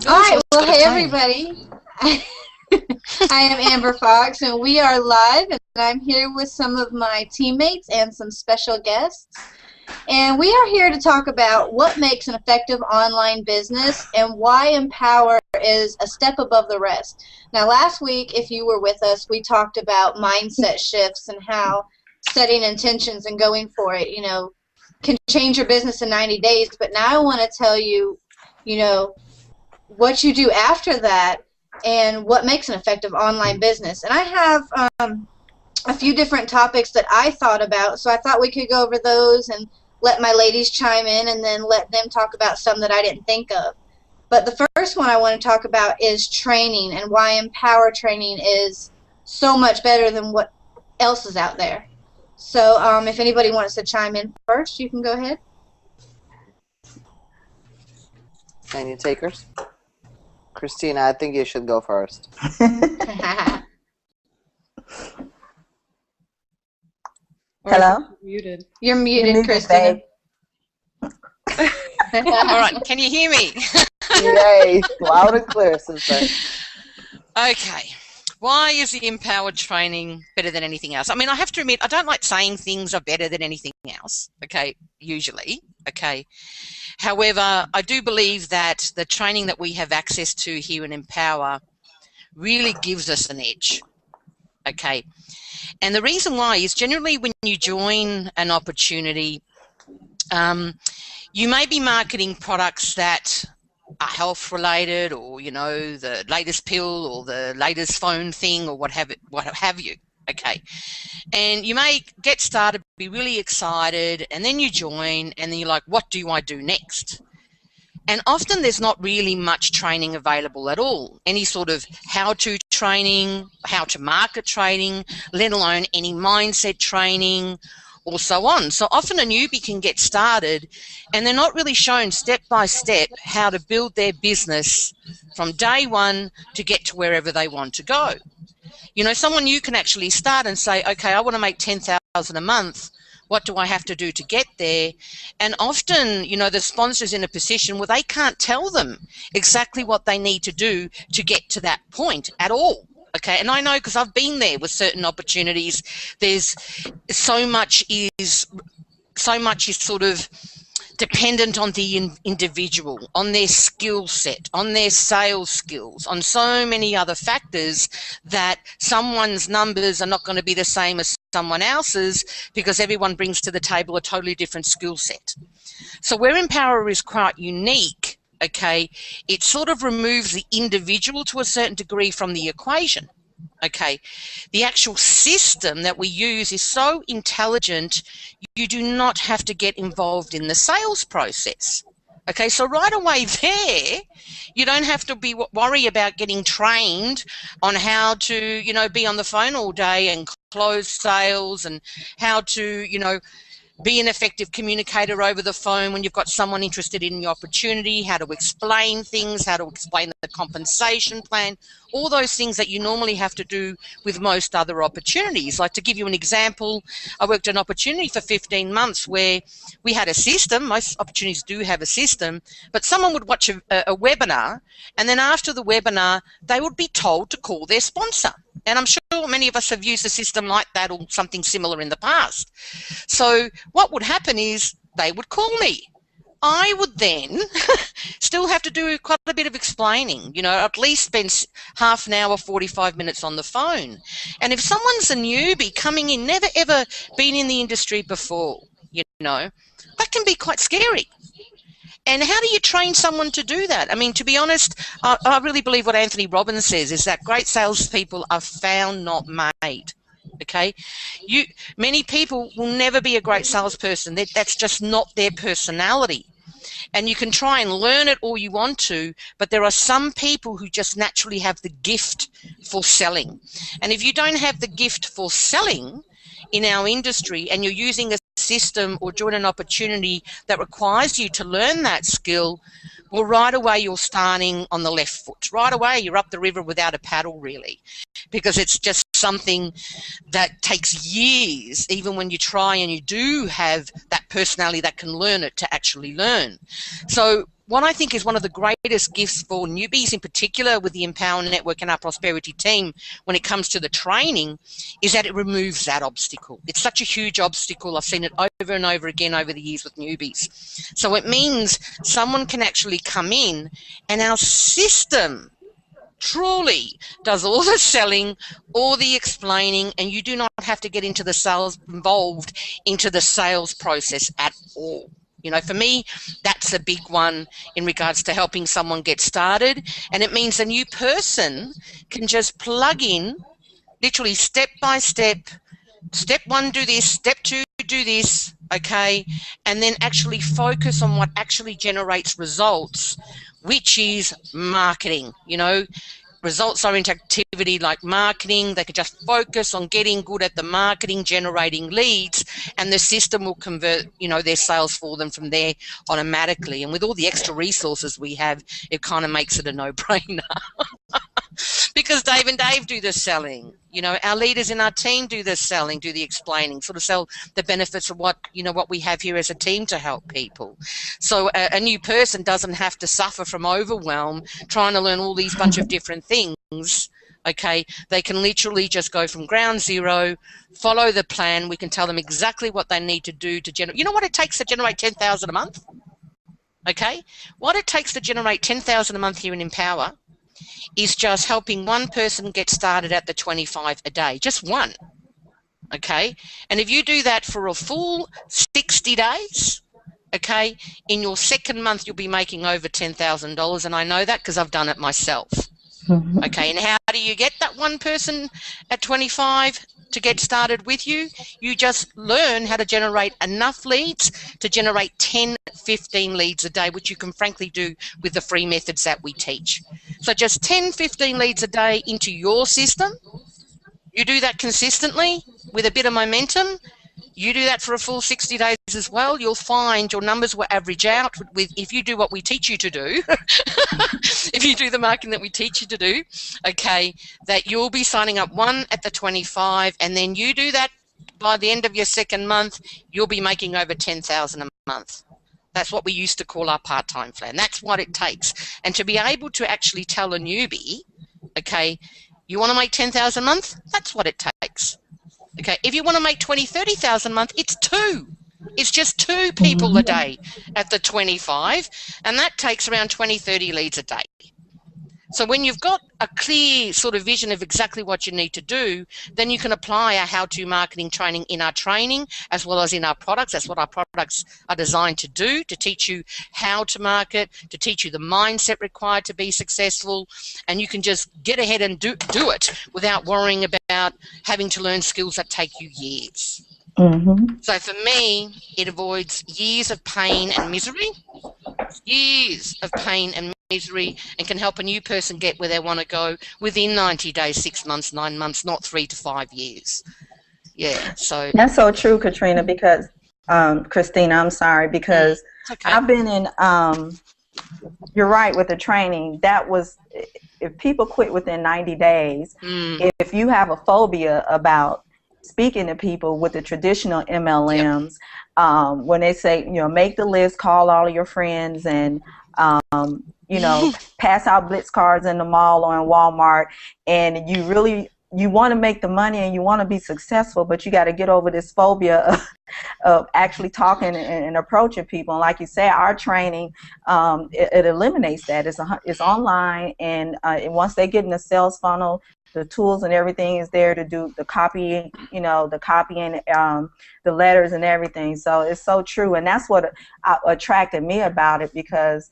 All right, well, hey everybody. I am Amber Fox, and we are live, and I'm here with some of my teammates and some special guests. And we are here to talk about what makes an effective online business and why Empower is a step above the rest. Now, last week, if you were with us, we talked about mindset shifts and how setting intentions and going for it, can change your business in 90 days. But now I want to tell you, what you do after that and what makes an effective online business. And I have a few different topics that I thought about, so I thought we could go over those and let my ladies chime in and then let them talk about some that I didn't think of. But the first one I want to talk about is training and why Empower training is so much better than what else is out there. So if anybody wants to chime in first, you can go ahead. Any takers? Christina, I think you should go first. Hello? Muted. You're muted, Christina. All right, can you hear me? Yay, loud and clear, sister. Okay. Why is the Empowered training better than anything else? I mean, I have to admit, I don't like saying things are better than anything else, okay, usually, okay. However, I do believe that the training that we have access to here in Empower really gives us an edge, okay. And the reason why is generally when you join an opportunity, you may be marketing products that are health related, or the latest pill or the latest phone thing or what have you, okay. And you may get started, be really excited, and then you join and then you're like, what do I do next? And often there's not really much training available at all, any sort of how-to training, how to market training, let alone any mindset training or so on. So often a newbie can get started and they're not really shown step by step how to build their business from day one to get to wherever they want to go. Someone new can actually start and say, okay, I want to make $10,000 a month. What do I have to do to get there? And often, the sponsor's in a position where they can't tell them exactly what they need to do to get to that point at all. Okay, and I know because I've been there with certain opportunities. There's so much is sort of dependent on the individual, on their skill set, on their sales skills, on so many other factors that someone's numbers are not going to be the same as someone else's because everyone brings to the table a totally different skill set. So where Empower is quite unique, okay, it sort of removes the individual to a certain degree from the equation. Okay, the actual system that we use is so intelligent, you do not have to get involved in the sales process. Okay, so right away there, you don't have to worry about getting trained on how to, be on the phone all day and close sales and how to, be an effective communicator over the phone when you've got someone interested in your opportunity, how to explain things, how to explain the compensation plan, all those things that you normally have to do with most other opportunities. Like to give you an example, I worked an opportunity for 15 months where we had a system. Most opportunities do have a system, but someone would watch a webinar, and then after the webinar, they would be told to call their sponsor. And I'm sure many of us have used a system like that or something similar in the past. So what would happen is they would call me. I would then still have to do quite a bit of explaining, at least spend half an hour, 45 minutes on the phone. And if someone's a newbie coming in, never ever been in the industry before, that can be quite scary. And how do you train someone to do that? I mean, to be honest, I really believe what Anthony Robbins says is that great salespeople are found, not made. Okay, many people will never be a great salesperson. That's just not their personality. And you can try and learn it all you want to, but there are some people who just naturally have the gift for selling. And if you don't have the gift for selling in our industry and you're using a system or join an opportunity that requires you to learn that skill, well, right away you're starting on the left foot. Right away you're up the river without a paddle, really, because it's just something that takes years, even when you try and you do have that personality that can learn it, to actually learn. So what I think is one of the greatest gifts for newbies, in particular with the Empower Network and our Prosperity team, when it comes to the training, is that it removes that obstacle. It's such a huge obstacle. I've seen it over and over again over the years with newbies. So it means someone can actually come in and our system truly does all the selling, all the explaining, and you do not have to get into the sales, involved into the sales process at all. You know, for me, that's a big one in regards to helping someone get started. And it means a new person can just plug in literally step by step. Step 1, do this. Step 2, do this. Okay. And then actually focus on what actually generates results, which is marketing. You know, results-oriented activity like marketing. They could just focus on getting good at the marketing, generating leads, and the system will convert, you know, their sales for them from there automatically. And with all the extra resources we have, it kind of makes it a no-brainer. Because Dave and Dave do the selling. You know, our leaders in our team do the selling, do the explaining, sort of sell the benefits of what, you know, what we have here as a team to help people. So a new person doesn't have to suffer from overwhelm trying to learn all these bunch of different things. Okay, they can literally just go from ground zero, follow the plan. We can tell them exactly what they need to do to generate. You know what it takes to generate 10,000 a month? Okay, what it takes to generate 10,000 a month here in Empower is just helping one person get started at the 25 a day, just one. Okay, and if you do that for a full 60 days, okay, in your second month you'll be making over $10,000, and I know that because I've done it myself. Okay, and how do you get that one person at 25 to get started with you? You just learn how to generate enough leads to generate 10, 15 leads a day, which you can frankly do with the free methods that we teach. So just 10, 15 leads a day into your system. You do that consistently with a bit of momentum. You do that for a full 60 days as well. You'll find your numbers will average out with if you do what we teach you to do. If you do the marketing that we teach you to do, okay, that you'll be signing up one at the 25, and then you do that by the end of your second month, you'll be making over 10,000 a month. That's what we used to call our part-time plan. That's what it takes. And to be able to actually tell a newbie, okay, you want to make 10,000 a month? That's what it takes. Okay, if you want to make 20, 30,000 a month, it's 2. It's just 2 people a day at the 25, and that takes around 20, 30 leads a day. So when you've got a clear sort of vision of exactly what you need to do, then you can apply our how-to marketing training in our training as well as in our products. That's what our products are designed to do, to teach you how to market, to teach you the mindset required to be successful, and you can just get ahead and do it without worrying about having to learn skills that take you years. So for me, it avoids years of pain and misery, years of pain and misery, and can help a new person get where they want to go within 90 days, 6 months, 9 months, not 3 to 5 years. Yeah, so that's so true, Katrina, because Christina, I'm sorry, because okay. I've been in you're right with the training. That was, if people quit within 90 days, if you have a phobia about speaking to people with the traditional MLMs, when they say, you know, make the list, call all of your friends, and you know, pass out blitz cards in the mall or in Walmart, and you want to make the money and you want to be successful, but you got to get over this phobia of actually talking and approaching people. And like you said, our training, it eliminates that. It's online, and once they get in the sales funnel, the tools and everything is there to do the copying, you know, the copying, the letters and everything. So it's so true, and that's what attracted me about it, because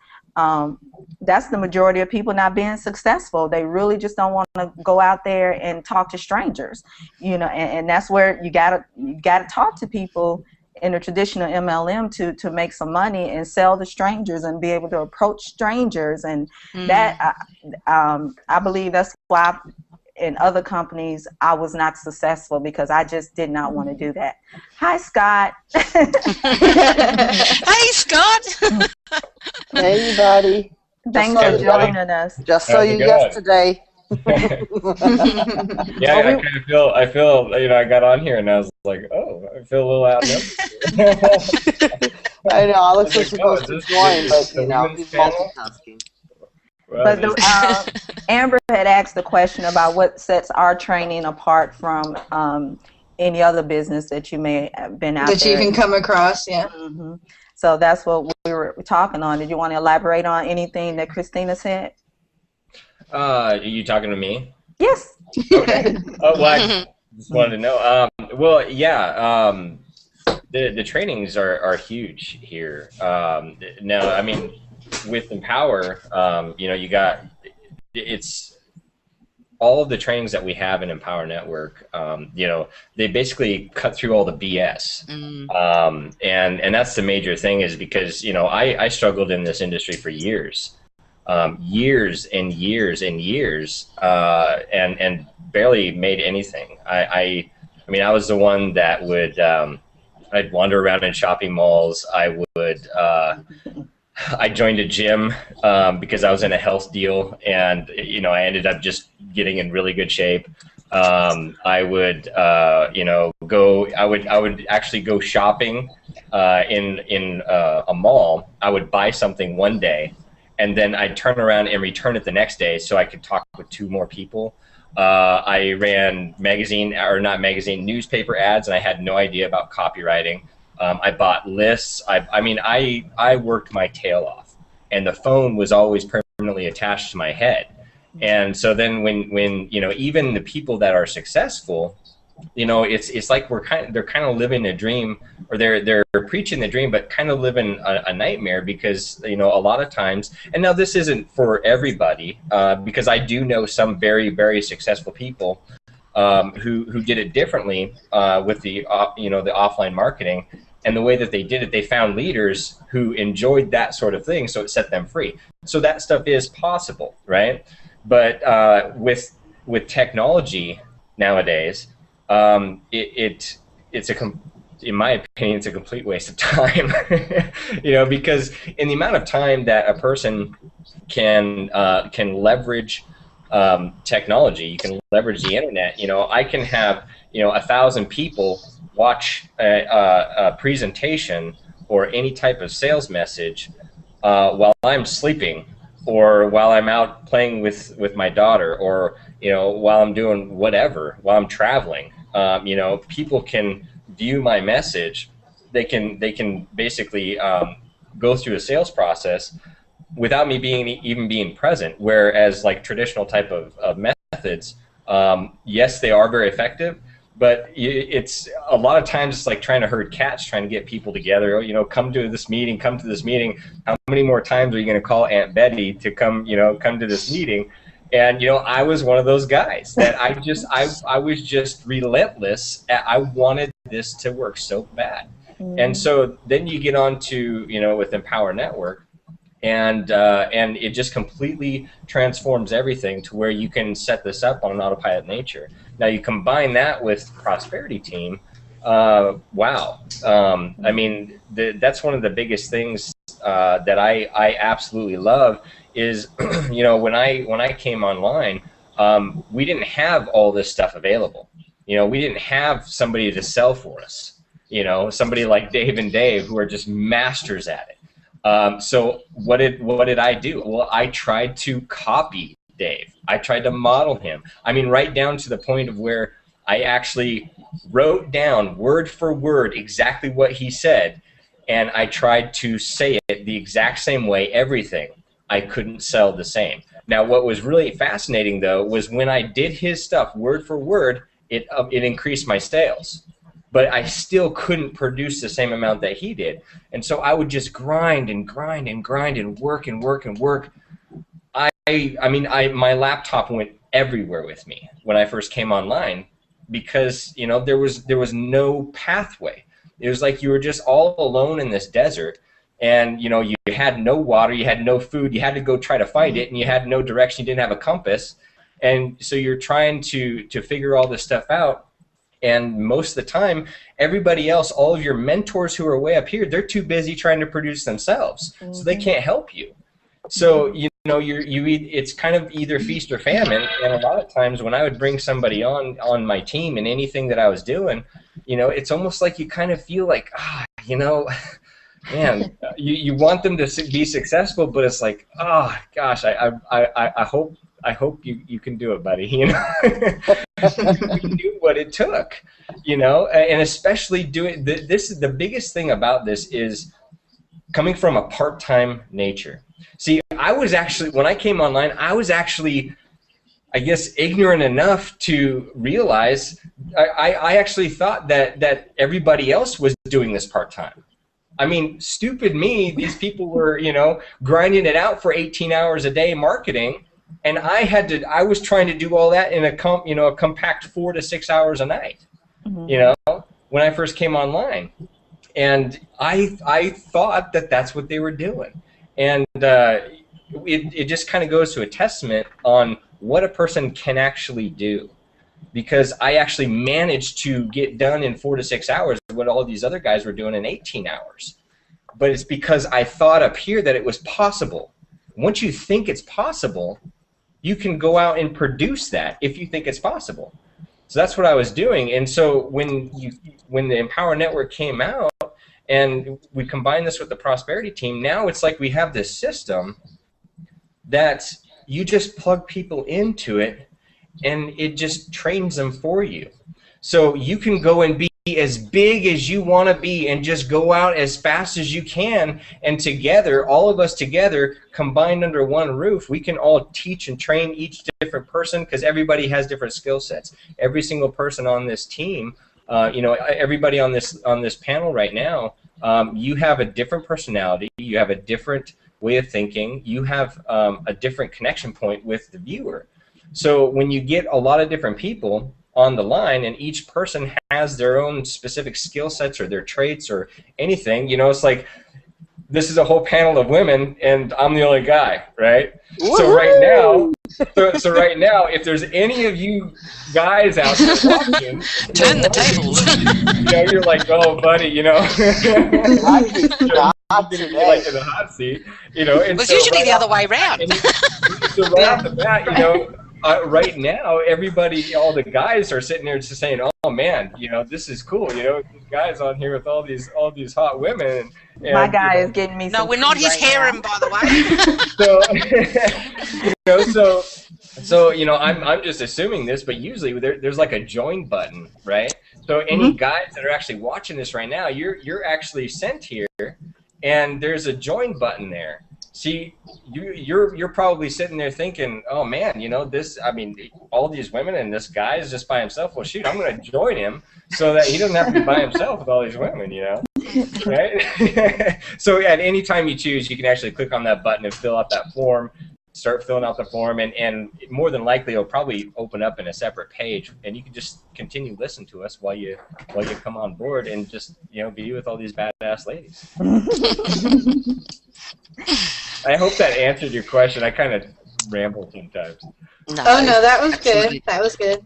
that's the majority of people not being successful. They really just don't want to go out there and talk to strangers, you know, and that's where you gotta talk to people in a traditional MLM to make some money and sell to strangers and be able to approach strangers, and that I believe that's why in other companies I was not successful, because I just did not want to do that. Hi, Scott. Hey, Scott. Hey, buddy. Thanks for joining us. Just saw you yesterday. Yeah, I feel, you know, I got on here and I was like, oh, I feel a little outnumbered. I know Alex was Like, oh, supposed is to this join, but the you know women's he's panel? multitasking. Well, But this- Amber had asked the question about what sets our training apart from any other business that you may have been out That you there. can come across, yeah. hmm So that's what we were talking on. Did you want to elaborate on anything that Christina said? are you talking to me? Yes. Okay. Oh, well, I just wanted to know. Well, yeah. The trainings are huge here. No, I mean, with Empower, you know, it's all of the trainings that we have in Empower Network. You know, they basically cut through all the BS, and that's the major thing, is because, you know, I struggled in this industry for years. Years and years and years, and barely made anything. I mean, I was the one that would I'd wander around in shopping malls. I would I joined a gym because I was in a health deal, and you know, I ended up just getting in really good shape. I would you know, I would actually go shopping in a mall. I would buy something one day, and then I'd turn around and return it the next day so I could talk with 2 more people. I ran newspaper ads, and I had no idea about copywriting. I bought lists. I mean, I worked my tail off, and the phone was always permanently attached to my head. And so then when you know, even the people that are successful, you know, it's like they're kind of living a dream, or they're preaching the dream, but kind of living a nightmare, because, you know, a lot of times, and now this isn't for everybody, because I do know some very, very successful people who did it differently with the you know, the offline marketing, and the way that they did it, they found leaders who enjoyed that sort of thing, so it set them free. So that stuff is possible, right? But with technology nowadays, it's in my opinion, it's a complete waste of time. You know, because in the amount of time that a person can leverage technology, you can leverage the internet. You know, I can have, you know, 1,000 people watch a presentation or any type of sales message while I'm sleeping, or while I'm out playing with my daughter, or, you know, while I'm doing whatever, while I'm traveling. You know, people can view my message. They can basically go through a sales process without me even being present. Whereas, like, traditional type of methods, yes, they are very effective, but it's a lot of times it's like trying to herd cats, trying to get people together. You know, come to this meeting. How many more times are you going to call Aunt Betty to come? You know, come to this meeting. And, you know, I was one of those guys that I was just relentless. I wanted this to work so bad. And so then you get on to, you know, with Empower Network, and it just completely transforms everything to where you can set this up on an autopilot nature. Now you combine that with Prosperity Team. Wow. I mean, that's one of the biggest things that I absolutely love is, you know, when I came online, we didn't have all this stuff available. You know, we didn't have somebody to sell for us. You know, somebody like Dave and Dave, who are just masters at it. So what did I do? Well, I tried to copy Dave. I tried to model him. I mean, right down to the point of where I actually wrote down word for word exactly what he said, and I tried to say it the exact same way, everything. I couldn't sell the same. Now, what was really fascinating, though, was when I did his stuff word for word, it increased my sales. But I still couldn't produce the same amount that he did. And so I would just grind and grind and grind and work and work and work. I mean, my laptop went everywhere with me when I first came online, because, you know, there was no pathway. It was like you were just all alone in this desert, and, you know, you had no water, you had no food, you had to go try to find it, and you had no direction, you didn't have a compass. And so you're trying to figure all this stuff out. And most of the time, everybody else, all of your mentors who are way up here, they're too busy trying to produce themselves, so they can't help you. So, you know, it's kind of either feast or famine. And a lot of times when I would bring somebody on my team in anything that I was doing, you know, it's almost like you kind of feel like, you know, man, you want them to be successful, but it's like, oh gosh, I hope you can do it, buddy. You know, you knew what it took, you know, and especially doing this is the biggest thing about this is coming from a part-time nature. See, I was actually, when I came online, I was actually, I guess, ignorant enough to realize I actually thought that everybody else was doing this part-time. I mean, stupid me, these people were, you know, grinding it out for 18 hours a day marketing, and I was trying to do all that in a compact 4 to 6 hours a night, you know, when I first came online. And I thought that that's what they were doing. And it just kind of goes to a testament on what a person can actually do. Because I actually managed to get done in 4 to 6 hours what all these other guys were doing in 18 hours. But it's because I thought up here that it was possible. Once you think it's possible, you can go out and produce that if you think it's possible. So that's what I was doing. And so when the Empower Network came out and we combined this with the Prosperity Team, now it's like we have this system that you just plug people into it and it just trains them for you. So you can go and be as big as you want to be and just go out as fast as you can, and together, all of us together, combined under one roof, we can all teach and train each different person, because everybody has different skill sets. Every single person on this team, you know, everybody on this panel right now, you have a different personality, you have a different way of thinking, you have a different connection point with the viewer. So when you get a lot of different people on the line and each person has their own specific skill sets or their traits or anything, you know, it's like this is a whole panel of women and I'm the only guy, right? So right now, right now, if there's any of you guys out there watching, turn the tables. You know, you're like, oh, buddy, you know, Not today. like in the hot seat, you know. And It's so usually right the other way around. So right off the bat, you know, right now, everybody, all the guys are sitting there just saying, "Oh man, you know, this is cool." You know, this guy's on here with all these hot women. And, My guy is getting me. No, some we're not tea his right harem, now. by the way. So you know, I'm just assuming this, but usually there's like a join button, right? So any guys that are actually watching this right now, you're actually sent here, and there's a join button there. See, you're probably sitting there thinking, oh man, you know, this, I mean, all these women and this guy is just by himself. Well, shoot, I'm going to join him so that he doesn't have to be by himself with all these women, you know, right? So at any time you choose, you can actually click on that button and fill out that form, start filling out the form, and more than likely it'll probably open up in a separate page, and you can just continue listening to us while you come on board and just, you know, be with all these badass ladies. I hope that answered your question. I kind of ramble sometimes. No. Oh, no, that was good. That was good.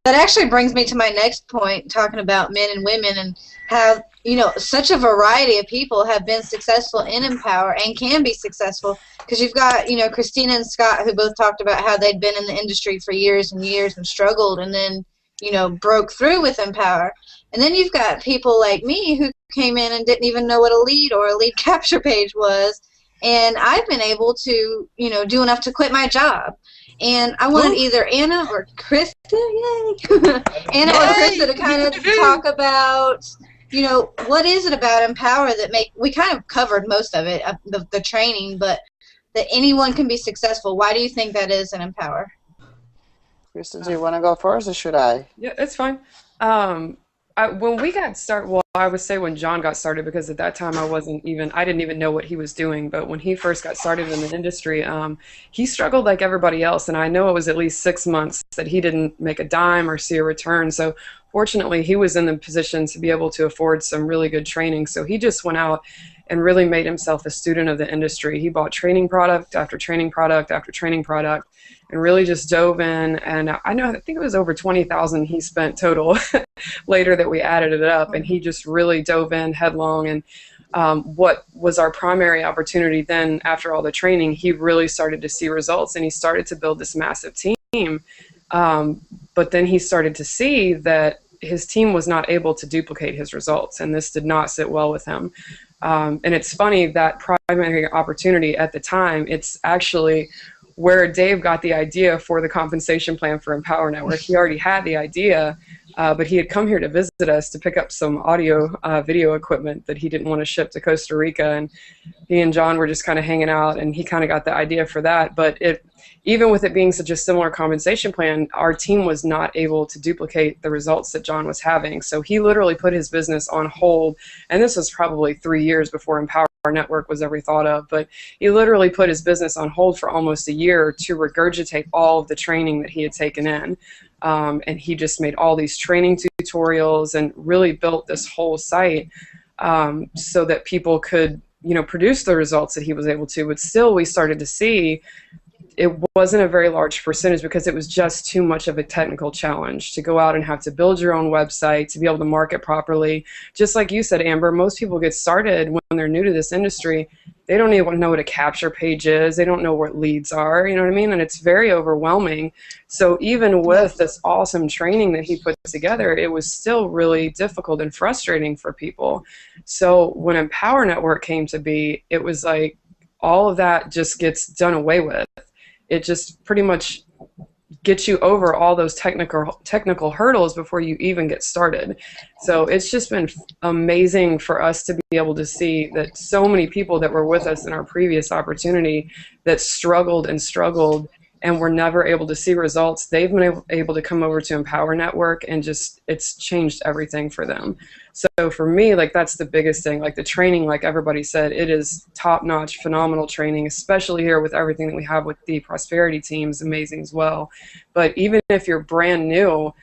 That actually brings me to my next point, talking about men and women and how, you know, such a variety of people have been successful in Empower and can be successful, because you've got, you know, Christina and Scott, who both talked about how they'd been in the industry for years and years and struggled and then, you know, broke through with Empower. And then you've got people like me who came in and didn't even know what a lead or a lead capture page was. And I've been able to, you know, do enough to quit my job. And I wanted either Anna or Krista, yay! Anna or Krista to kind of talk about, you know, what is it about Empower that we kind of covered most of it, the training, but that anyone can be successful. Why do you think that is in Empower? Kristen, do you want to go first, or should I? Yeah, it's fine. When we got started, well, I would say when John got started, because at that time I didn't even know what he was doing. But when he first got started in the industry, he struggled like everybody else. And I know it was at least 6 months that he didn't make a dime or see a return. So fortunately, he was in the position to be able to afford some really good training. So he just went out and really made himself a student of the industry. He bought training product after training product after training product, and really just dove in. And I think it was over 20,000 he spent total later that we added it up. And he just really dove in headlong. And what was our primary opportunity then, after all the training, he really started to see results, and he started to build this massive team. But then he started to see that his team was not able to duplicate his results, and this did not sit well with him. And it's funny that primary opportunity at the time, it's actually where Dave got the idea for the compensation plan for Empower Network. He already had the idea, but he had come here to visit us to pick up some audio video equipment that he didn't want to ship to Costa Rica. And he and John were just kind of hanging out, and he kind of got the idea for that. But even with it being such a similar compensation plan, our team was not able to duplicate the results that John was having. So he literally put his business on hold, and this was probably 3 years before Empower Network was ever thought of, but he literally put his business on hold for almost a year to regurgitate all of the training that he had taken in. And he just made all these training tutorials and really built this whole site so that people could, produce the results that he was able to. But still, we started to see it wasn't a very large percentage because it was just too much of a technical challenge to go out and have to build your own website, to be able to market properly. Just like you said, Amber, most people get started when they're new to this industry. They don't even know what a capture page is. They don't know what leads are, you know what I mean? And it's very overwhelming. So even with this awesome training that he put together, it was still really difficult and frustrating for people. So when Empower Network came to be, it was like all of that just gets done away with. It just pretty much gets you over all those technical hurdles before you even get started. So it's just been amazing for us to be able to see that so many people that were with us in our previous opportunity that struggled and were never able to see results, they've been able to come over to Empower Network, and just it's changed everything for them. So for me, like, that's the biggest thing. Like the training, like everybody said, it is top-notch, phenomenal training, especially here with everything that we have with the Prosperity team is amazing as well. But even if you're brand new,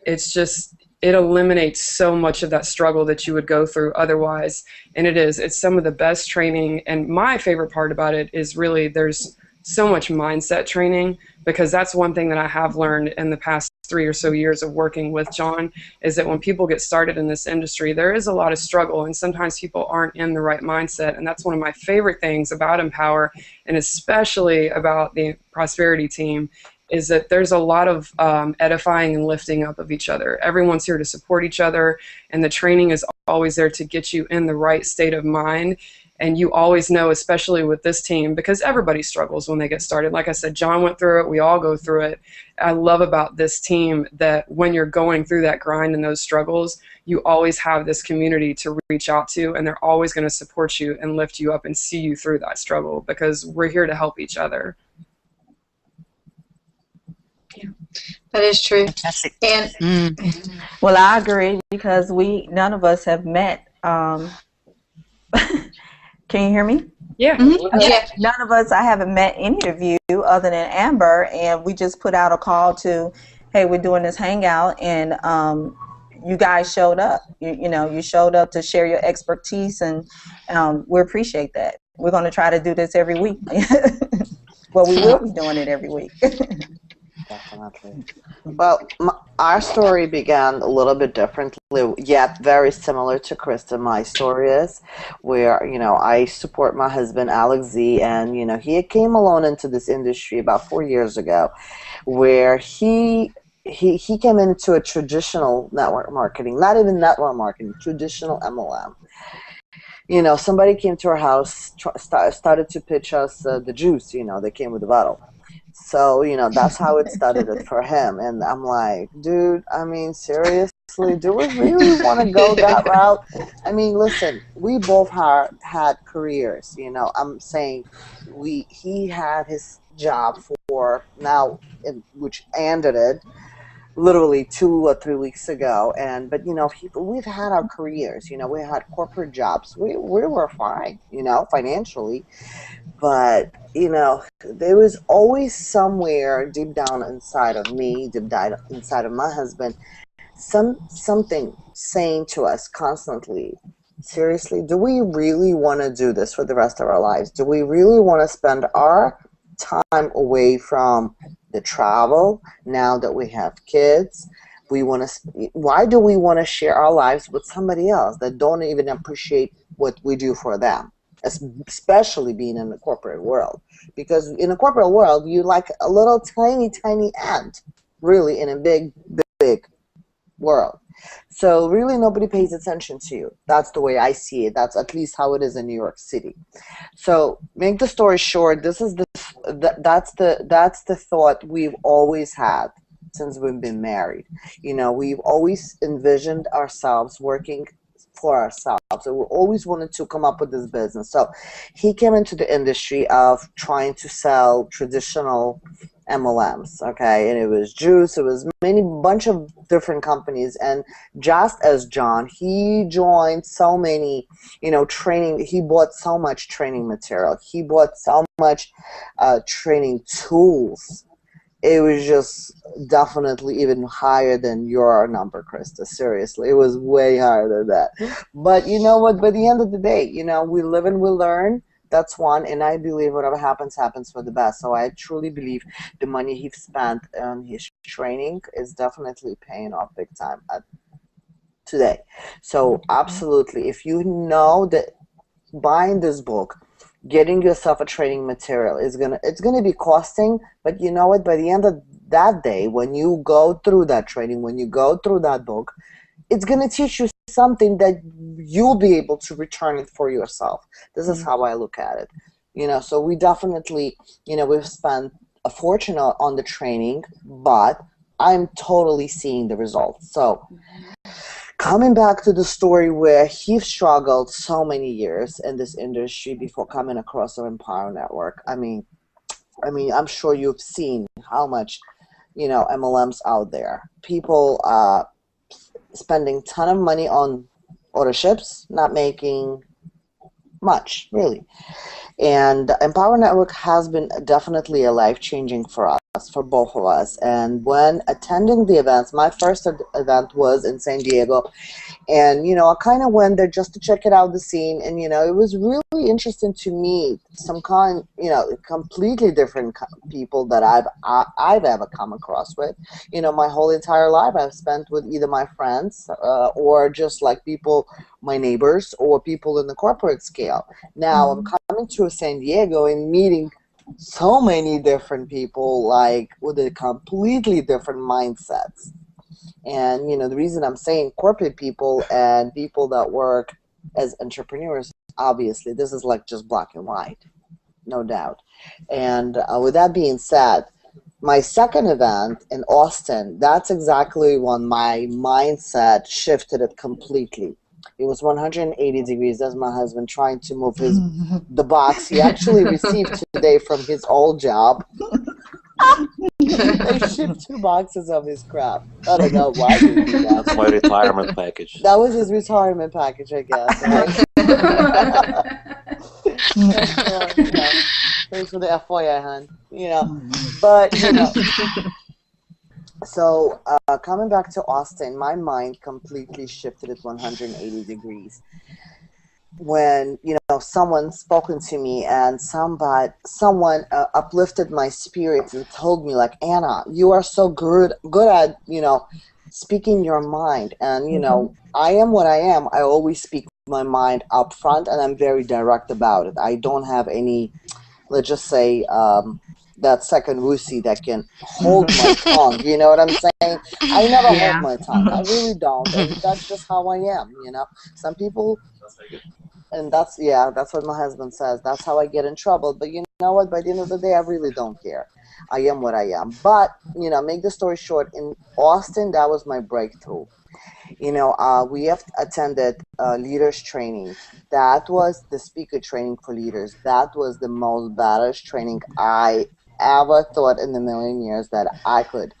it's just, it eliminates so much of that struggle that you would go through otherwise. And it's some of the best training. And my favorite part about it is really there's so much mindset training, because that's one thing that I have learned in the past 3 or so years of working with John, is that when people get started in this industry, there is a lot of struggle, and sometimes people aren't in the right mindset. And that's one of my favorite things about Empower, and especially about the Prosperity team, is that there's a lot of edifying and lifting up of each other. Everyone's here to support each other, and the training is always there to get you in the right state of mind. And you always know, especially with this team, because everybody struggles when they get started. Like I said, John went through it. We all go through it. I love about this team that when you're going through that grind and those struggles, you always have this community to reach out to, and they're always going to support you and lift you up and see you through that struggle, because we're here to help each other. That is true. Fantastic. And Well, I agree, because none of us have met. Can you hear me? Yeah. yeah. None of us, I haven't met any of you other than Amber, and we just put out a call to, hey, we're doing this hangout, and you guys showed up. You showed up to share your expertise, and we appreciate that. We're going to try to do this every week. Well, we will be doing it every week. Definitely. Well, our story began a little bit differently, yet very similar to Krista. My story is where, I support my husband, Alex Z, and, he came alone into this industry about 4 years ago, where he came into a traditional network marketing, not even network marketing, traditional MLM. Somebody came to our house, started to pitch us the juice, they came with a bottle. So, that's how it started for him. And I'm like, dude, seriously, do we really want to go that route? Listen, we both had careers, I'm saying he had his job for now, which ended it literally 2 or 3 weeks ago. But we've had our careers, we had corporate jobs. We were fine, financially. But, there was always somewhere deep down inside of me, deep down inside of my husband, something saying to us constantly, seriously, do we really want to do this for the rest of our lives? Do we really want to spend our time away from the travel now that we have kids? Why do we want to share our lives with somebody else that don't even appreciate what we do for them? Especially being in the corporate world, because in the corporate world you're like a little tiny ant, really, in a big world. So really nobody pays attention to you. That's the way I see it. That's at least how it is in New York City. So make the story short, this is that's the thought we've always had since we've been married. You know, we've always envisioned ourselves working for ourselves. So we always wanted to come up with this business. So he came into the industry of trying to sell traditional MLMs, okay, and it was juice, it was bunch of different companies, and just as John, he joined so many, you know, training, he bought so much training material, he bought so much training tools. It was just definitely even higher than your number, Krista, seriously, it was way higher than that. But you know what, by the end of the day, you know, we live and we learn. That's one, and I believe whatever happens, happens for the best. So I truly believe the money he spent on his training is definitely paying off big time today. So absolutely, if you know that buying this book, getting yourself a training material it's gonna be costing, but you know what? By the end of that day, when you go through that training, when you go through that book, it's gonna teach you something that you'll be able to return it for yourself. This is how I look at it. You know, so we definitely, you know, we've spent a fortune on the training, but I'm totally seeing the results. So coming back to the story where he struggled so many years in this industry before coming across the Empower Network. I mean, I'm sure you've seen how much, you know, MLMs out there. People spending a ton of money on autoships, not making much, really. And Empower Network has been definitely a life-changing for us, for both of us. And when attending the events, my first event was in San Diego, and, you know, I kind of went there just to check it out, the scene, and, you know, it was really interesting to meet some completely different people that I've ever come across with. You know, my whole entire life I've spent with either my friends or just like people, my neighbors, or people in the corporate scale. Now I'm coming to San Diego and meeting so many different people, like with a completely different mindsets. And, you know, the reason I'm saying corporate people and people that work as entrepreneurs, obviously, this is like just black and white, no doubt. And with that being said, my second event in Austin, that's exactly when my mindset shifted it completely. It was 180 degrees. That's my husband trying to move the box he actually received today from his old job. They shipped 2 boxes of his crap. I don't know why they did that. That's my retirement package. That was his retirement package, I guess, right? Thanks for the FYI, hon. You know, but, you know. So coming back to Austin, my mind completely shifted at 180 degrees. When, you know, someone spoken to me and someone uplifted my spirits and told me, like, Anna, you are so good at, you know, speaking your mind. And, you know, I am what I am. I always speak my mind up front, and I'm very direct about it. I don't have any, let's just say, that second wussy that can hold my tongue. You know what I'm saying? I never hold my tongue. I really don't. And that's just how I am, you know. Some people... And that's what my husband says. That's how I get in trouble. But you know what? By the end of the day, I really don't care. I am what I am. But, you know, make the story short, in Austin, that was my breakthrough. You know, we have attended leaders training. That was the speaker training for leaders. That was the most badass training I ever thought in a million years that I could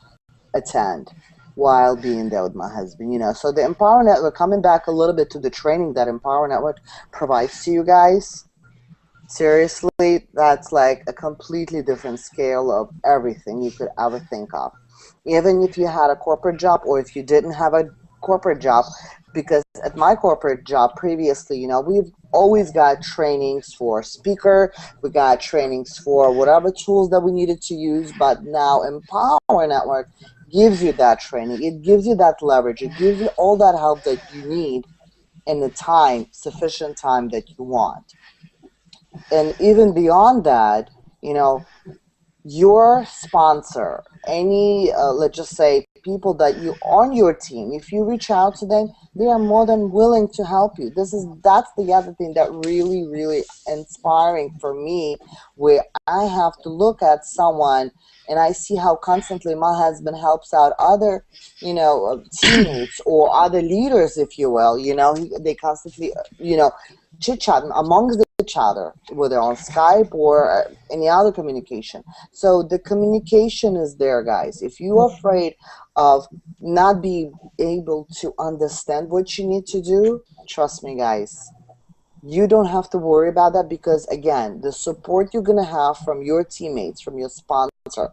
attend while being there with my husband, you know. So the Empower Network, coming back a little bit to the training that Empower Network provides to you guys, seriously, that's like a completely different scale of everything you could ever think of. Even if you had a corporate job or if you didn't have a corporate job, because at my corporate job previously, you know, we've always got trainings for speaker, we got trainings for whatever tools that we needed to use, but now Empower Network gives you that training, it gives you that leverage, it gives you all that help that you need in the time, sufficient time that you want. And even beyond that, you know, your sponsor, any, let's just say, people that you on your team, if you reach out to them, they are more than willing to help you. That's the other thing that really, really inspiring for me, where I have to look at someone and I see how constantly my husband helps out other, teammates or other leaders, if you will. They constantly, chit-chatting amongst each other, whether on Skype or any other communication. So the communication is there, guys. If you're afraid of not being able to understand what you need to do, trust me, guys, you don't have to worry about that, because again, the support you're gonna have from your teammates, from your sponsor,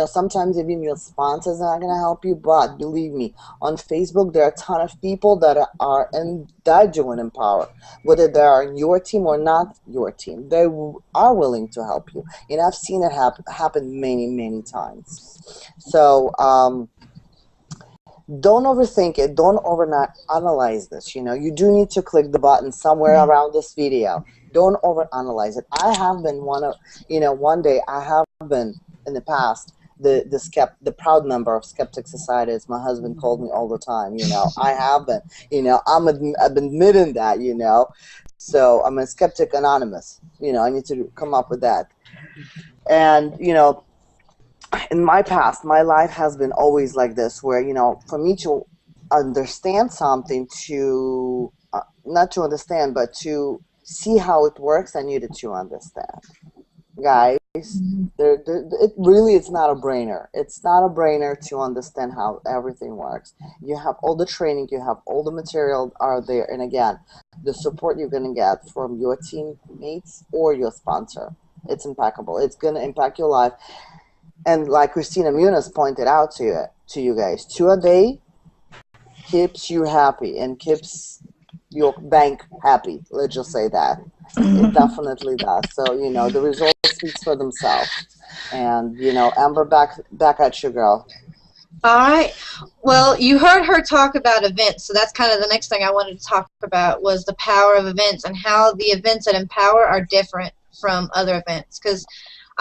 sometimes even your sponsors are not gonna help you, but believe me, on Facebook there are a ton of people that are doing Empower, whether they are in your team or not your team, they are willing to help you, and I've seen it happen many times. So don't overthink it. Don't overanalyze this. You do need to click the button somewhere around this video. Don't overanalyze it. I have been one day I have been in the past the proud member of Skeptic Society, as my husband called me all the time. I have been. I'm admitting that. So I'm a Skeptic Anonymous. I need to come up with that. And in my past, my life has been always like this, where, for me to understand something, not to understand, but to see how it works, I needed to understand. Guys, it really is not a brainer. It's not a brainer to understand how everything works. You have all the training, you have all the material are there, and again, the support you're going to get from your teammates or your sponsor, it's impeccable. It's going to impact your life. And like Christina Muniz pointed out to you guys, 2 a day keeps you happy and keeps your bank happy. Let's just say that. It definitely does. So, the results speaks for themselves. And, Amber, back at you, girl. All right. Well, you heard her talk about events, so that's kind of the next thing I wanted to talk about was the power of events and how the events at Empower are different from other events. Because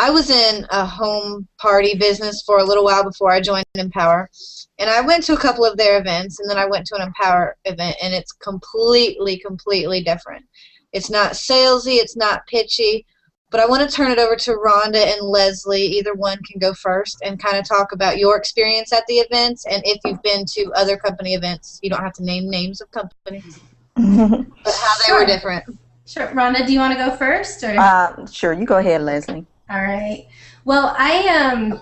I was in a home party business for a little while before I joined Empower, and I went to a couple of their events, and then I went to an Empower event, and it's completely different. It's not salesy, it's not pitchy, but I want to turn it over to Rhonda and Leslie. Either one can go first and kind of talk about your experience at the events, and if you've been to other company events. You don't have to name names of companies, but how they were different. Sure. Rhonda, do you want to go first? Or? Sure, you go ahead, Leslie. All right. Well, I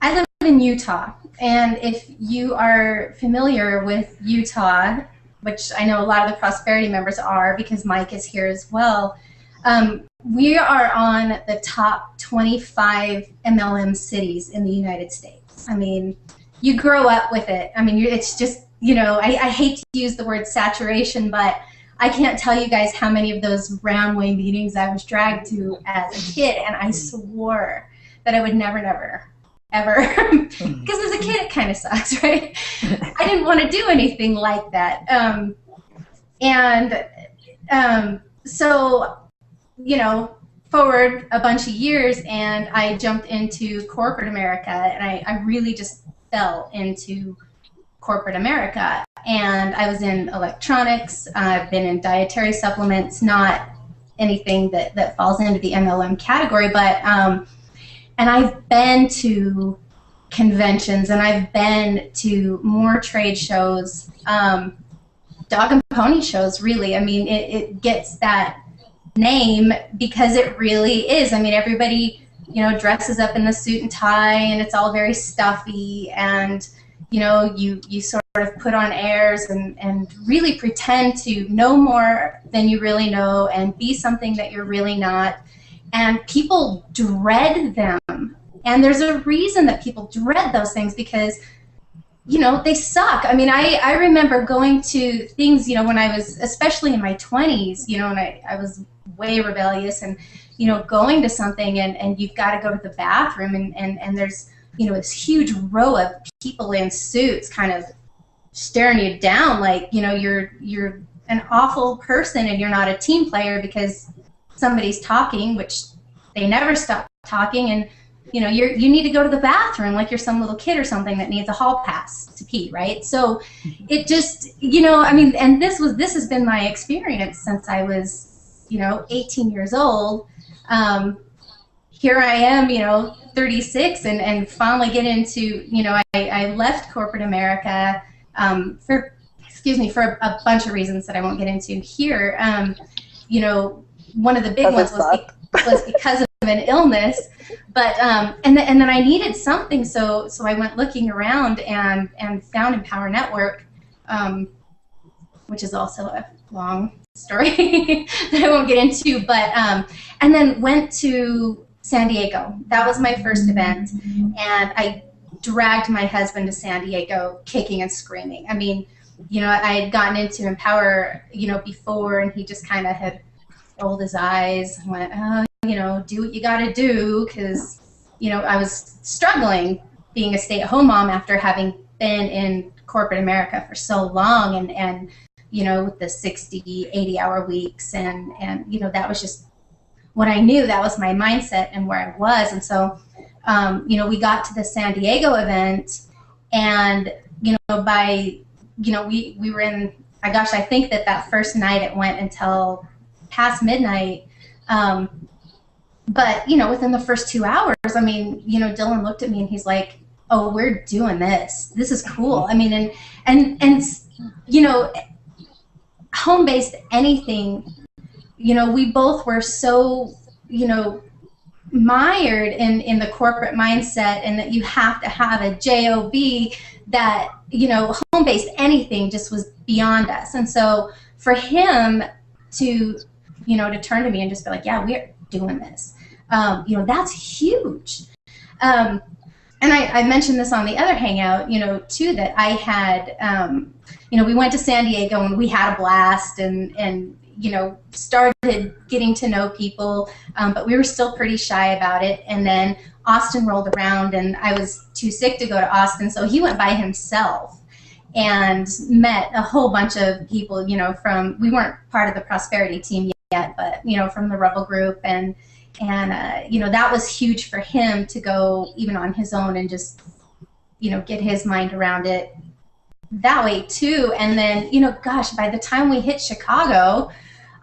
live in Utah, and if you are familiar with Utah, which I know a lot of the Prosperity members are because Mike is here as well, we are on the top 25 MLM cities in the United States. I mean, you grow up with it. I mean, it's just, I hate to use the word saturation, but I can't tell you guys how many of those Roundway meetings I was dragged to as a kid, and I swore that I would never, ever, because as a kid it kind of sucks, right? I didn't want to do anything like that. So, forward a bunch of years, and I jumped into corporate America, and I really just fell into corporate America. And I was in electronics. I've been in dietary supplements, not anything that falls into the MLM category, but and I've been to conventions, and I've been to more trade shows, dog and pony shows, really. I mean, it gets that name because it really is. I mean, everybody, dresses up in the suit and tie, and it's all very stuffy, and you sort of put on airs and really pretend to know more than you really know and be something that you're really not. And people dread them. And there's a reason that people dread those things, because, they suck. I mean, I remember going to things, when I was, especially in my 20s, and I was way rebellious, and, going to something and you've got to go to the bathroom, and there's, this huge row of people in suits kind of staring you down like, you're an awful person and you're not a team player because somebody's talking, which they never stop talking, and you know, you need to go to the bathroom like you're some little kid or something that needs a hall pass to pee, right? So it just, you know, I mean, and this has been my experience since I was, you know, 18 years old. Here I am, you know, 36, and finally get into, you know, I left corporate America for a bunch of reasons that I won't get into here. You know, one of the big ones was because of an illness, but and then I needed something, so I went looking around and found Empower Network, which is also a long story that I won't get into, but and then went to San Diego. That was my first event, and I dragged my husband to San Diego kicking and screaming. I mean, you know, I had gotten into Empower, you know, before, and he just kind of had rolled his eyes and went, oh, you know, do what you got to do, because, you know, I was struggling being a stay-at-home mom after having been in corporate America for so long, and you know, with the 60, 80-hour weeks, and you know, that was just what I knew. That was my mindset and where I was. And so, you know, we got to the San Diego event, and, you know, by, you know, we were in, I think that first night it went until past midnight. But, you know, within the first 2 hours, I mean, you know, Dylan looked at me and he's like, oh, we're doing this. This is cool. I mean, and you know, home-based anything, you know, we both were so, you know, mired in the corporate mindset, and that you have to have a job, that, you know, home-based anything just was beyond us. And so for him to, you know, to turn to me and just be like, yeah, we're doing this, you know, that's huge. And I mentioned this on the other hangout, you know, too, that I had, you know, we went to San Diego and we had a blast, and you know, started getting to know people, but we were still pretty shy about it. And then Austin rolled around, and I was too sick to go to Austin, so he went by himself and met a whole bunch of people, you know, from, we weren't part of the Prosperity team yet, but, you know, from the Rebel group, and you know, that was huge for him to go even on his own and just, you know, get his mind around it that way too. And then, you know, gosh, by the time we hit Chicago,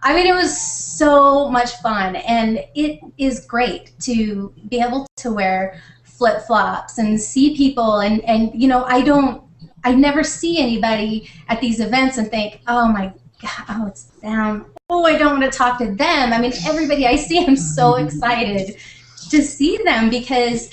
I mean, it was so much fun, and it is great to be able to wear flip-flops and see people, and you know, I never see anybody at these events and think, oh my God, oh, it's them. Oh, I don't want to talk to them. I mean, everybody I see, I'm so excited to see them, because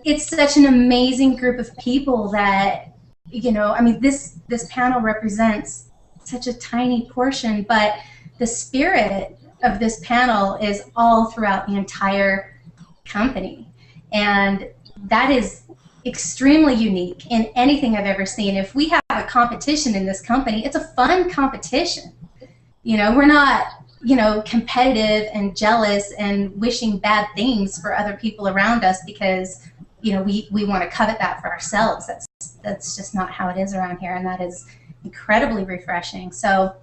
it's such an amazing group of people that, you know, I mean, this panel represents such a tiny portion, but the spirit of this panel is all throughout the entire company. And that is extremely unique in anything I've ever seen. If we have a competition in this company, it's a fun competition. You know, we're not, you know, competitive and jealous and wishing bad things for other people around us because, you know, we want to covet that for ourselves. That's just not how it is around here, and that is incredibly refreshing. So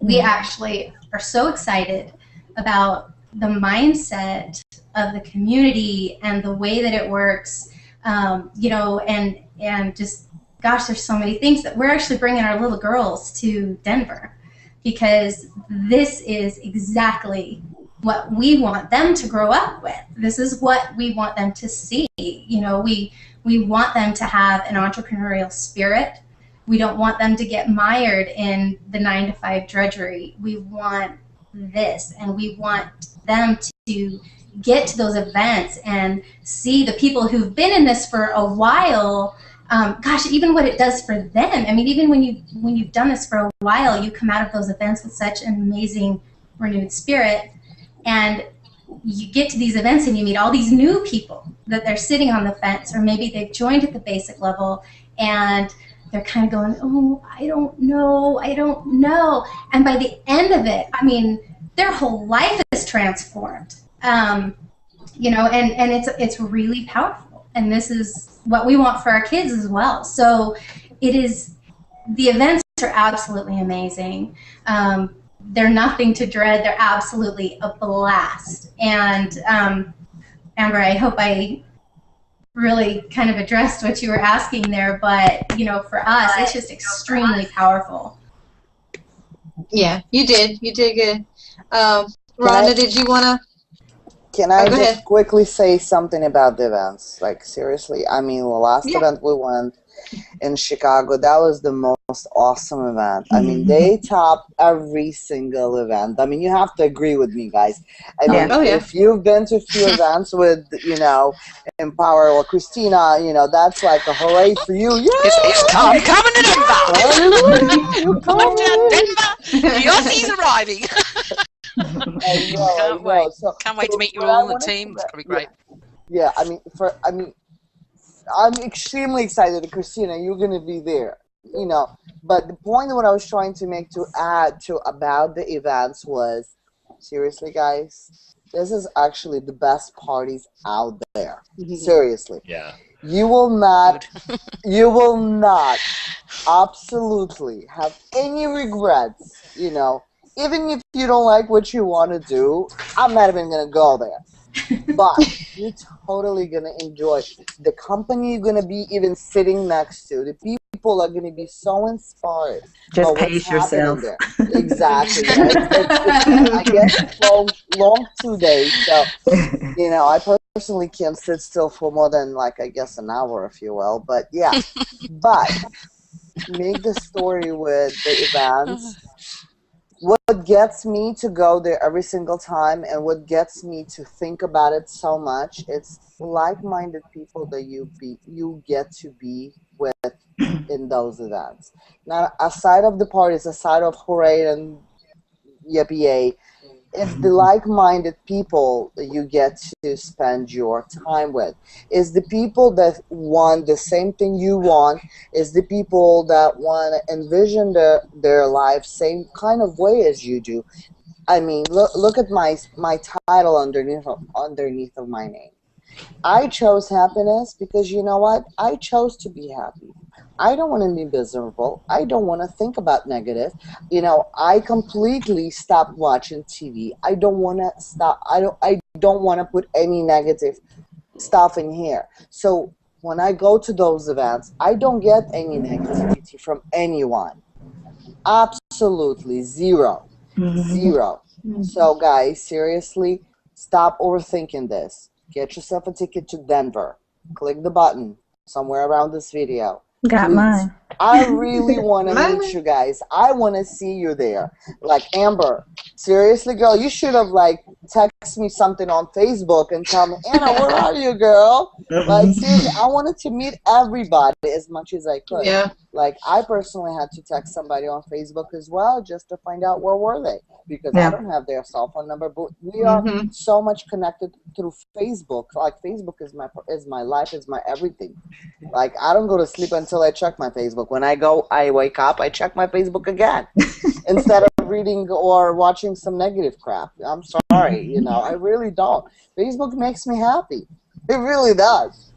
we actually are so excited about the mindset of the community and the way that it works, you know, and just, gosh, there's so many things that we're actually bringing our little girls to Denver, because this is exactly what we want them to grow up with. This is what we want them to see. You know, we want them to have an entrepreneurial spirit. We don't want them to get mired in the 9-to-5 drudgery. We want this, and we want them to get to those events and see the people who've been in this for a while. Gosh, even what it does for them. I mean, even when you've done this for a while, you come out of those events with such an amazing, renewed spirit, and you get to these events and you meet all these new people that they're sitting on the fence, or maybe they've joined at the basic level, and they're kind of going, oh, I don't know. And by the end of it, I mean, their whole life is transformed. You know, and it's really powerful. And this is what we want for our kids as well. So it is, the events are absolutely amazing. They're nothing to dread. They're absolutely a blast. And Amber, I hope I really kind of addressed what you were asking there, but you know, for us, it's just extremely powerful. Yeah, you did. You did good. Rhonda, did you want to? Can I go just ahead. quickly say something about the events? Like, seriously, I mean, the last event we went in Chicago, that was the most awesome event. I mean, they topped every single event. I mean, you have to agree with me, guys. I mean, if you've been to a few events with, you know, Empower or Christina, you know, that's like a hooray for you. Yeah! I'm coming to Denver! You Come on down, Denver! The Aussies arriving! Can't wait. So, Can't wait to meet you all on the team. It's going to be great. Yeah, I mean, I'm extremely excited that Christina, you're going to be there, you know. But the point that what I was trying to make to add to about the events was, seriously, guys, this is actually the best parties out there. Seriously. Yeah. You will not absolutely have any regrets, you know. Even if you don't like what you want to do, I'm not even going to go there. But you're totally going to enjoy the company you're going to be even sitting next to. The people are going to be so inspired. Just pace yourself. There. Exactly. I guess it's long 2 days. So, you know, I personally can't sit still for more than, like, I guess an hour, if you will. But, yeah. But make the story with the events. What gets me to go there every single time and what gets me to think about it so much, it's like-minded people that you get to be with in those events. Now, aside of the parties, aside of hooray and yippee, it's the like-minded people that you get to spend your time with. It's the people that want the same thing you want. It's the people that want to envision their life same kind of way as you do. I mean, look at my title underneath of my name. I chose happiness because, you know what? I chose to be happy. I don't want to be miserable. I don't want to think about negative. You know, I completely stopped watching TV. I don't want to stop. I don't want to put any negative stuff in here. So when I go to those events, I don't get any negativity from anyone. Absolutely zero. Zero. So guys, seriously, stop overthinking this. Get yourself a ticket to Denver. Click the button somewhere around this video. Got mine. I really want to meet you guys. I want to see you there. Like, Amber, seriously, girl, you should have, like, texted me something on Facebook and tell me, Anna, where are you, girl? Like, seriously, I wanted to meet everybody as much as I could. Yeah. Like, I personally had to text somebody on Facebook as well just to find out where were they. Because I don't have their cell phone number, but we are so much connected through Facebook. Like, Facebook is my life, is my everything. Like, I don't go to sleep until I check my Facebook. When I wake up, I check my Facebook again instead of reading or watching some negative crap. I'm sorry, you know, I really don't. Facebook makes me happy. It really does.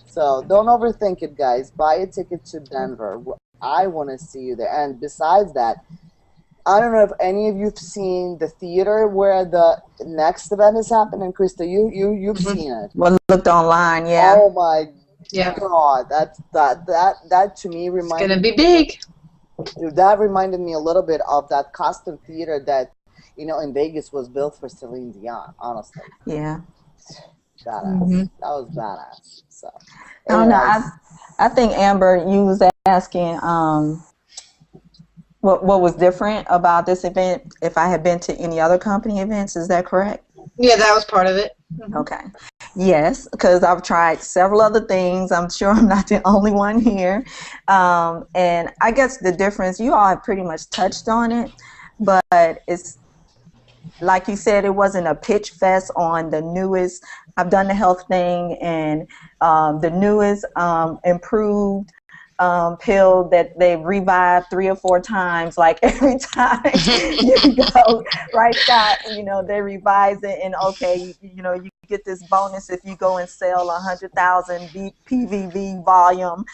So don't overthink it, guys. Buy a ticket to Denver. I want to see you there. And besides that, I don't know if any of you've seen the theater where the next event is happening. Krista, you've seen it. Well, looked online, yeah. Oh my God, that to me reminded. It's gonna be big. That reminded me a little bit of that costume theater that, you know, in Vegas was built for Celine Dion. Honestly. Yeah. Badass. That was badass. So. I don't know. I think, Amber, you was asking what was different about this event if I had been to any other company events. Is that correct? Yeah, that was part of it. Okay. Yes, because I've tried several other things. I'm sure I'm not the only one here. And I guess the difference, you all have pretty much touched on it, but it's like you said, it wasn't a pitch fest on the newest. I've done the health thing, and the newest improved pill that they revived 3 or 4 times. Like every time you go, right, Scott? You know, they revise it, and okay, you know, you get this bonus if you go and sell 100,000 PVV volume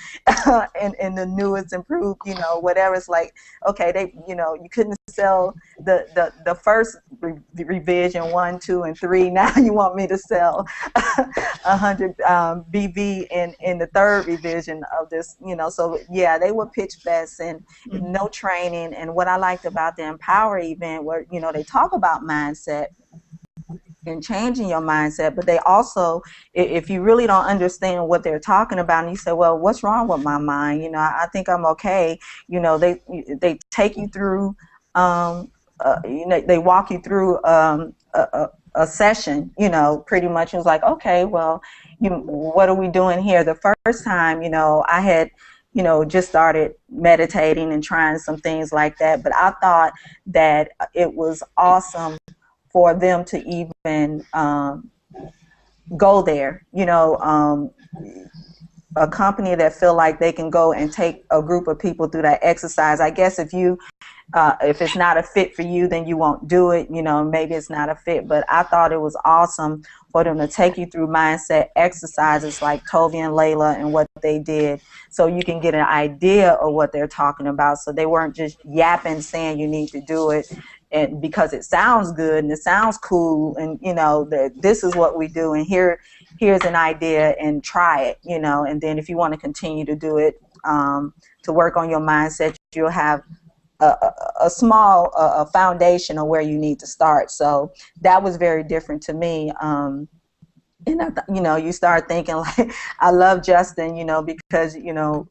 in the newest improved, you know, whatever. It's like, okay, they, you know, you couldn't sell the first revision 1, 2, and 3. Now you want me to sell 100 BV in the third revision of this, you know. So yeah, they were pitch fest and no training. And what I liked about the Empower event, where, you know, they talk about mindset and changing your mindset, but they also, if you really don't understand what they're talking about, and you say, well, what's wrong with my mind? You know, I think I'm okay. You know, they take you through, you know, they walk you through a session, you know, pretty much. It was like, okay, well, what are we doing here? The first time, you know, I had, you know, just started meditating and trying some things like that, but I thought that it was awesome for them to even go there, you know, a company that feel like they can go and take a group of people through that exercise. I guess if it's not a fit for you, then you won't do it, you know, maybe it's not a fit, but I thought it was awesome for them to take you through mindset exercises like Tovi and Layla and what they did, so you can get an idea of what they're talking about. So they weren't just yapping saying you need to do it and because it sounds good and it sounds cool, and you know that this is what we do, and here's an idea and try it, you know, and then if you want to continue to do it to work on your mindset, you'll have a small foundation of where you need to start. So that was very different to me. And you know, you start thinking like, I love Justin, you know, because you know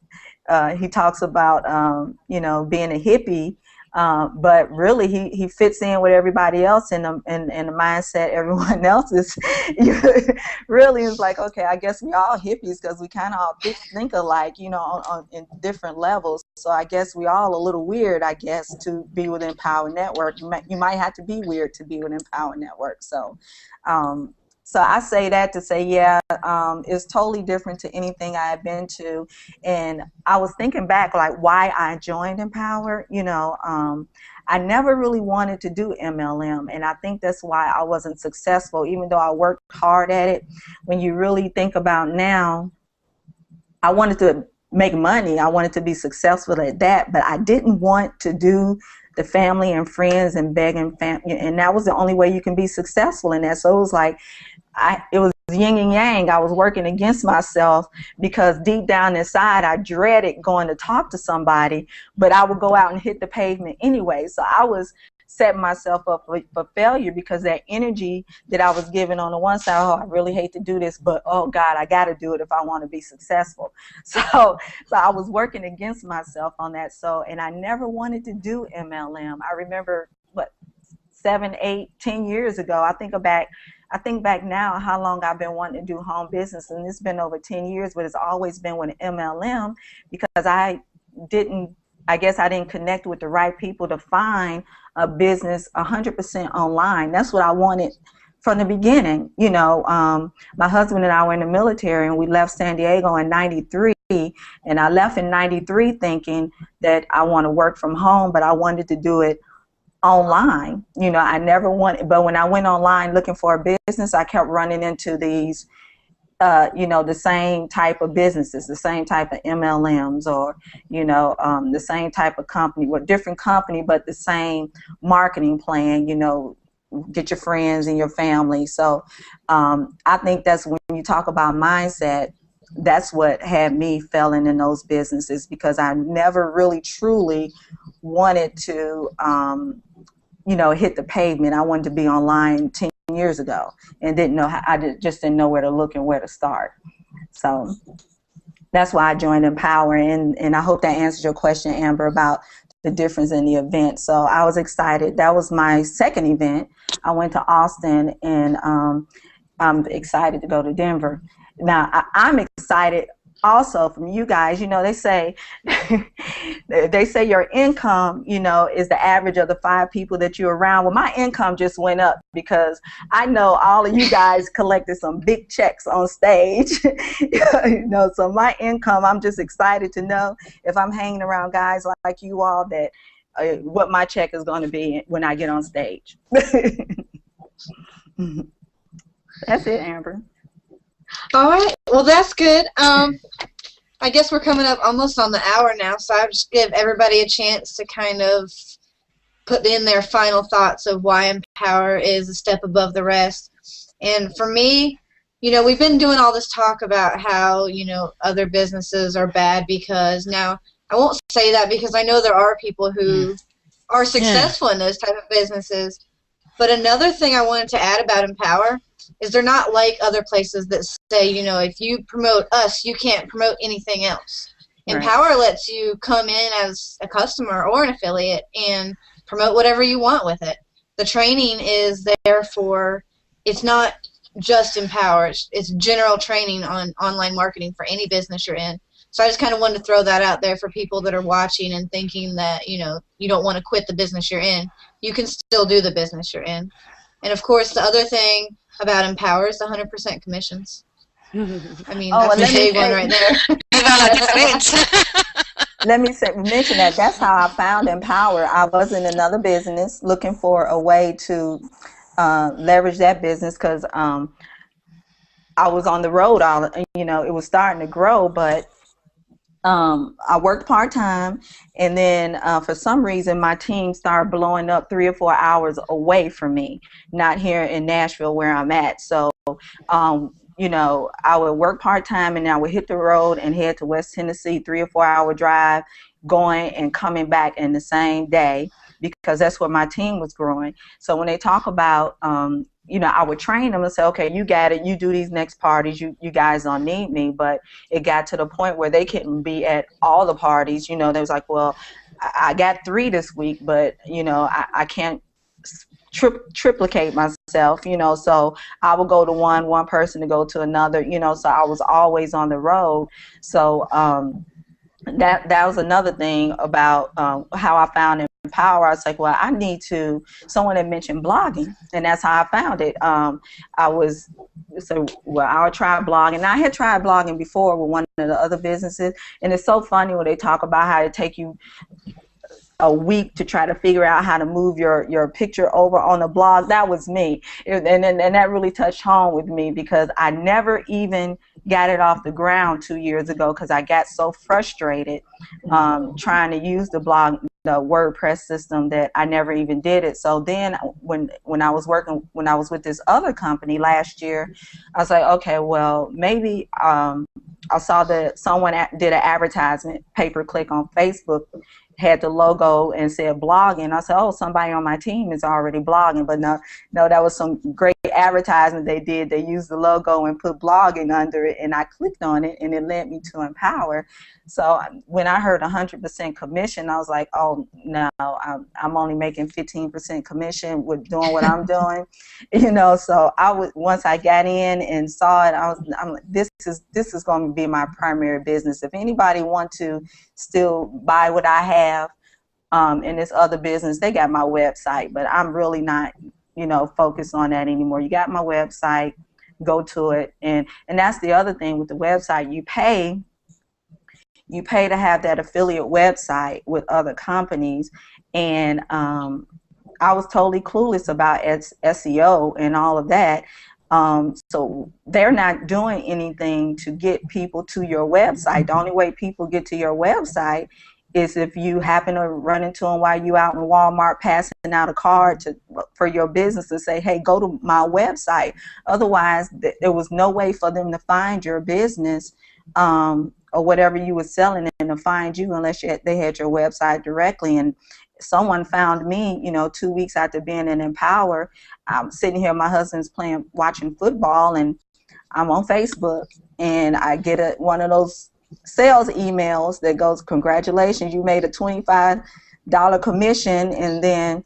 he talks about you know, being a hippie. But really, he fits in with everybody else in the mindset. Everyone else is really is like, okay, I guess we all hippies because we kind of all think alike, you know, in different levels. So I guess we all a little weird, I guess, to be with Empower Network. You might have to be weird to be with Empower Network. So. So I say that to say, yeah, it's totally different to anything I had been to. And I was thinking back, like, why I joined Empower. You know, I never really wanted to do MLM. And I think that's why I wasn't successful, even though I worked hard at it. When you really think about now, I wanted to make money. I wanted to be successful at that. But I didn't want to do the family and friends and begging family. And that was the only way you can be successful in that. So it was like, it was yin and yang. I was working against myself because deep down inside I dreaded going to talk to somebody, but I would go out and hit the pavement anyway. So I was setting myself up for failure because that energy that I was giving on the one side, oh, I really hate to do this, but oh God, I got to do it if I want to be successful. So I was working against myself on that. So, and I never wanted to do MLM. I remember, what, 7, 8, 10 years ago, I think back now how long I've been wanting to do home business, and it's been over 10 years, but it's always been with MLM because I guess I didn't connect with the right people to find a business 100% online. That's what I wanted from the beginning. You know, my husband and I were in the military, and we left San Diego in '93, and I left in '93 thinking that I want to work from home, but I wanted to do it online. You know, I never wanted, but when I went online looking for a business, I kept running into these, you know, the same type of businesses, the same type of MLMs, or, you know, the same type of company, well, different company, but the same marketing plan, you know, get your friends and your family. So I think that's when you talk about mindset, that's what had me failing in those businesses, because I never really truly wanted to, you know, hit the pavement. I wanted to be online 10 years ago and didn't know how, just didn't know where to look and where to start. So that's why I joined Empower, and I hope that answers your question, Amber, about the difference in the event. So I was excited. That was my second event. I went to Austin, and I'm excited to go to Denver. Now, I'm excited also from you guys. You know, they say your income, you know, is the average of the 5 people that you're around. Well, my income just went up because I know all of you guys collected some big checks on stage. You know, so my income, I'm just excited to know if I'm hanging around guys like you all that what my check is going to be when I get on stage. That's it, Amber. All right. Well, that's good. I guess we're coming up almost on the hour now, so I'll just give everybody a chance to kind of put in their final thoughts of why Empower is a step above the rest. And for me, you know, we've been doing all this talk about how, you know, other businesses are bad because now I won't say that because I know there are people who are successful in those type of businesses. But another thing I wanted to add about Empower is they're not like other places that say, you know, if you promote us, you can't promote anything else. Right. Empower lets you come in as a customer or an affiliate and promote whatever you want with it. The training is there for, it's not just Empower, it's general training on online marketing for any business you're in. So I just kind of wanted to throw that out there for people that are watching and thinking that, you know, you don't want to quit the business you're in. You can still do the business you're in. And of course, the other thing about Empower is the 100% commissions. I mean, that's a big one right there. Let me mention that. That's how I found Empower. I was in another business looking for a way to leverage that business because I was on the road. You know, it was starting to grow, but I worked part-time, and then for some reason my team started blowing up 3 or 4 hours away from me, not here in Nashville where I'm at. So you know, I would work part-time and I would hit the road and head to West Tennessee, 3 or 4 hour drive, going and coming back in the same day because that's where my team was growing. So when they talk about you know, I would train them and say, okay, you got it. You do these next parties. You guys don't need me. But it got to the point where they couldn't be at all the parties. You know, they was like, well, I got 3 this week, but, you know, I can't triplicate myself, you know. So I would go to one person to go to another, you know. So I was always on the road. So that was another thing about how I found Empower. I was like, well, I need to, someone had mentioned blogging, and that's how I found it. I'll try blogging. And I had tried blogging before with one of the other businesses, and it's so funny when they talk about how it take you a week to try to figure out how to move your picture over on the blog. That was me. And that really touched home with me because I never even got it off the ground 2 years ago because I got so frustrated trying to use the blog, the WordPress system, that I never even did it. So then when I was with this other company last year, I was like, okay, well, maybe I saw that someone did an advertisement, pay-per-click on Facebook, had the logo and said blogging. I said, oh, somebody on my team is already blogging. But no, that was some great advertisement they did. They used the logo and put blogging under it, and I clicked on it, and it led me to Empower. So when I heard 100% commission, I was like, oh, no, I'm only making 15% commission with doing what I'm doing, you know. So once I got in and saw it, I'm like, this is going to be my primary business. If anybody want to still buy what I have in this other business, they got my website, but I'm really not, you know, focused on that anymore. You got my website, go to it, and that's the other thing with the website. You pay to have that affiliate website with other companies, and I was totally clueless about SEO and all of that. So they're not doing anything to get people to your website. The only way people get to your website is if you happen to run into them while you out in Walmart passing out a card for your business and say, hey, go to my website. Otherwise, there was no way for them to find your business or whatever you were selling and to find you unless they had your website directly. And someone found me, you know, 2 weeks after being in Empower. I'm sitting here, my husband's watching football, and I'm on Facebook, and I get one of those sales emails that goes, congratulations, you made a $25 commission. And then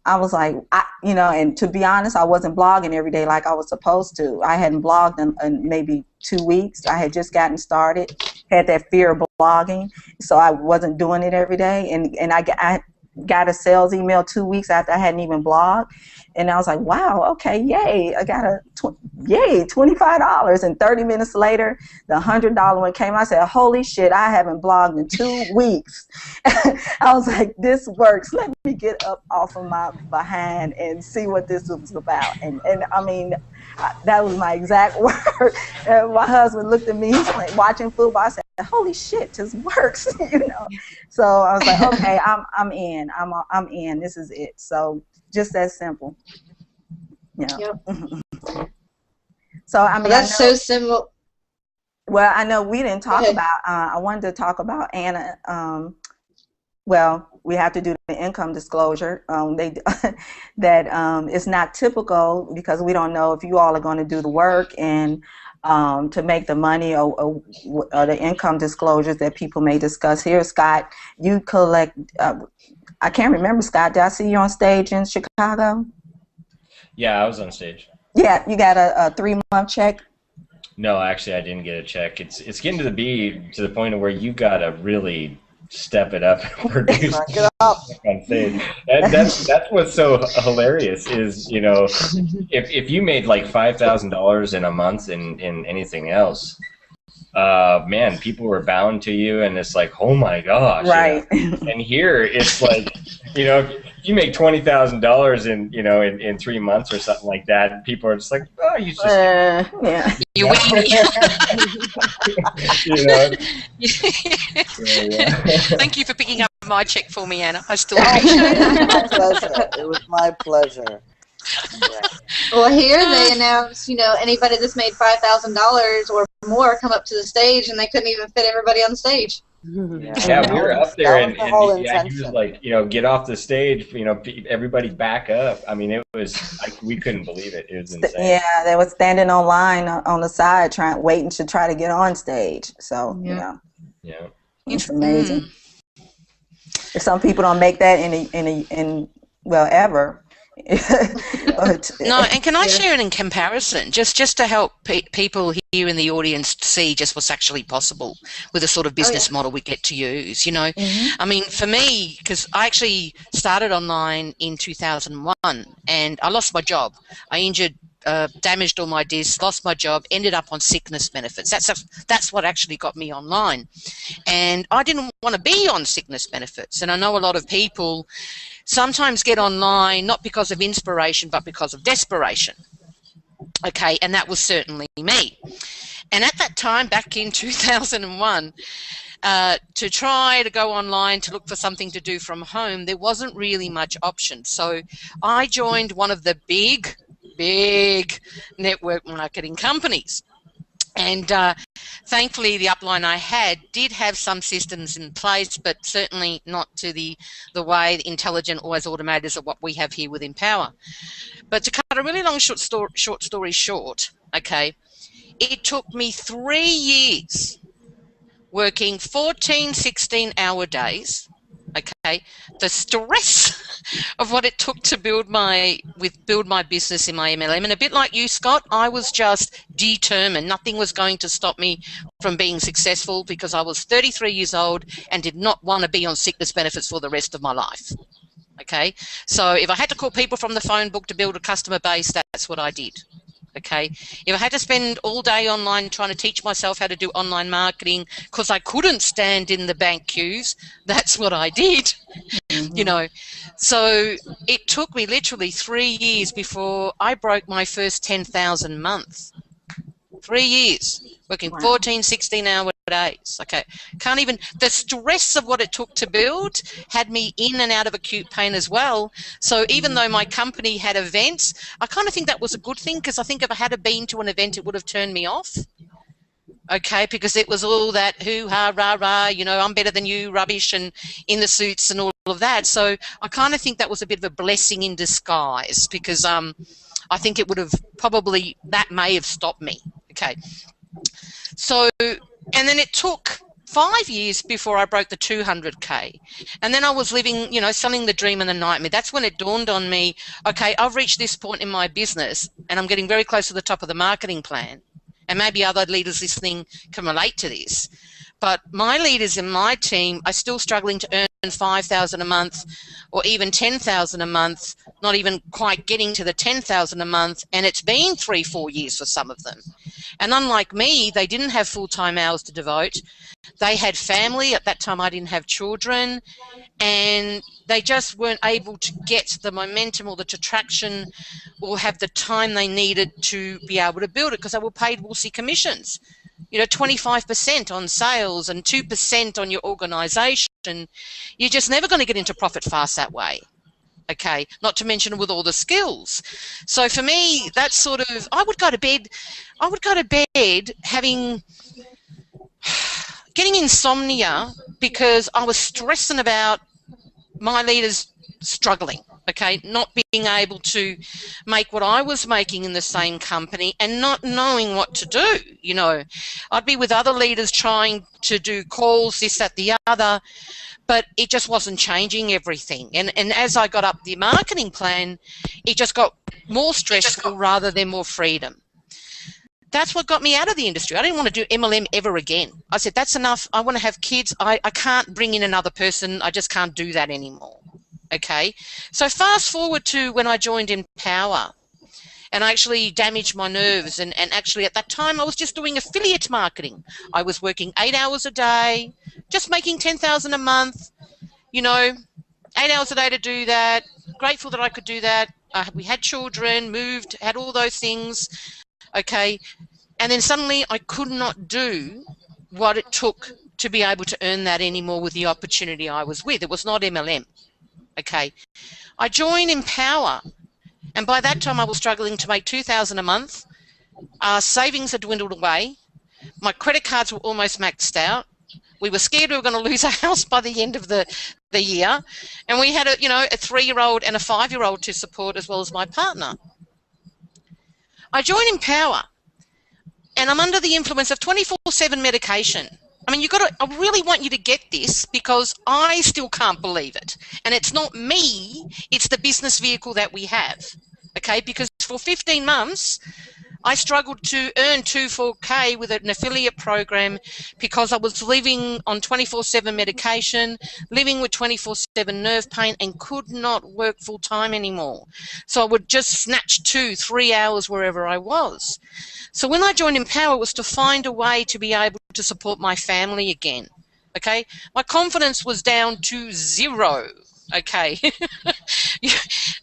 I was like, you know, and to be honest, I wasn't blogging every day like I was supposed to. I hadn't blogged in maybe 2 weeks. I had just gotten started, had that fear of blogging, so I wasn't doing it every day. And got a sales email 2 weeks after I hadn't even blogged. And I was like, wow, okay, yay. I got yay, $25. And 30 minutes later, the $100 one came. I said, holy shit, I haven't blogged in 2 weeks. I was like, this works. Let me get up off of my behind and see what this was about. And I mean, that was my exact word. My husband looked at me, he's like watching football. I said, holy shit, this works, you know. So I was like, okay, I'm in. I'm in. This is it. So just that simple. Yeah. Yep. So I mean, that's so simple. Well, I know we didn't talk about. I wanted to talk about Anna. Well, we have to do the income disclosure. That it's not typical because we don't know if you all are going to do the work and to make the money or the income disclosures that people may discuss here. Scott, you collect. I can't remember, Scott. Did I see you on stage in Chicago? Yeah, I was on stage. Yeah, you got a 3-month check. No, actually, I didn't get a check. It's getting to the point of where you gotta really step it up and produce on stage. That's what's so hilarious is, you know, if you made like $5,000 in a month in anything else, man, people were bound to you, and it's like, oh my gosh, right? You know? And here it's like, you know, if you make $20,000 in 3 months or something like that, people are just like, oh, you just yeah. You win. you know. Thank you for picking up my check for me, Anna. I still appreciate it. It was my pleasure. Yeah. Well, here they announced, you know, anybody that's made $5,000 or more come up to the stage, and they couldn't even fit everybody on the stage. Yeah, we were up there, and yeah, he was like, you know, get off the stage, you know, everybody back up. I mean, it was like, we couldn't believe it. It was insane. Yeah, they were standing on line on the side, waiting to try to get on stage. So, you know, yeah, it's amazing. If some people don't make that in ever. No, and can I share it in comparison, just to help people here in the audience see just what's actually possible with the sort of business model we get to use, you know. I mean, for me, because I actually started online in 2001 and I lost my job. I injured, damaged all my discs, lost my job, ended up on sickness benefits. That's what actually got me online. And I didn't want to be on sickness benefits. And I know a lot of people sometimes get online not because of inspiration but because of desperation. Okay, and that was certainly me. And at that time, back in 2001, to try to go online to look for something to do from home, there wasn't really much option. So I joined one of the big network marketing companies. And thankfully, the upline I had did have some systems in place, but certainly not to the way intelligent, always automated is what we have here with Empower. But to cut a really long short story short, okay, it took me 3 years working 14, 16-hour days. Okay, the stress of what it took to build my business in my MLM, and a bit like you, Scott, I was just determined. Nothing was going to stop me from being successful because I was 33 years old and did not want to be on sickness benefits for the rest of my life. Okay, so if I had to call people from the phone book to build a customer base, that's what I did. Okay, if I had to spend all day online trying to teach myself how to do online marketing because I couldn't stand in the bank queues, that's what I did. You know, so it took me literally 3 years before I broke my first 10,000 month. 3 years working 14, 16-hour days. Okay, can't even, the stress of what it took to build had me in and out of acute pain as well. So even though my company had events, I kind of think that was a good thing, because I think if I had been to an event, it would have turned me off. Okay, because it was all that hoo-ha, rah-rah, you know, I'm better than you, rubbish, and in the suits and all of that. So I kind of think that was a bit of a blessing in disguise, because I think it would have probably, that may have stopped me. Okay, so, and then it took 5 years before I broke the 200K. And then I was living, you know, selling the dream and the nightmare. That's when it dawned on me, okay, I've reached this point in my business and I'm getting very close to the top of the marketing plan. And maybe other leaders listening can relate to this. but my leaders in my team are still struggling to earn $5,000 a month or even $10,000 a month, not even quite getting to the $10,000 a month, and it's been 3-4 years for some of them. And unlike me, they didn't have full-time hours to devote. They had family. At that time, I didn't have children, and they just weren't able to get the momentum or the traction or have the time they needed to be able to build it, because they were paid woolsey commissions. 25% on sales and 2% on your organisation. You're just never going to get into profit fast that way. Okay, not to mention with all the skills. So for me, that's sort of, I would go to bed getting insomnia because I was stressing about my leaders struggling, okay, not being able to make what I was making in the same company and not knowing what to do. I'd be with other leaders trying to do calls, this, that, the other, but it just wasn't changing everything. And as I got up the marketing plan, it just got more stressful rather than more freedom. That's what got me out of the industry. I didn't want to do MLM ever again. I said, that's enough. I want to have kids. I can't bring in another person. I just can't do that anymore. Okay, so fast forward to when I joined Empower, and I actually damaged my nerves, and actually at that time I was just doing affiliate marketing. I was working 8 hours a day, just making $10,000 a month, 8 hours a day to do that. Grateful that I could do that. We had children, moved, had all those things, okay, and then suddenly I could not do what it took to be able to earn that anymore with the opportunity I was with. It was not MLM. Okay, I joined Empower, and by that time I was struggling to make $2,000 a month. Savings had dwindled away. My credit cards were almost maxed out. We were scared we were going to lose our house by the end of the year, and we had a 3-year-old and a 5-year-old to support as well as my partner. I joined Empower, and I'm under the influence of 24/7 medication. I mean, I really want you to get this because I still can't believe it. And it's not me, it's the business vehicle that we have, okay? Because for 15 months, I struggled to earn $2,400 with an affiliate program because I was living on 24/7 medication, living with 24/7 nerve pain, and could not work full-time anymore. So I would just snatch 2-3 hours wherever I was. So when I joined Empower, it was to find a way to be able to support my family again, okay? My confidence was down to 0, okay?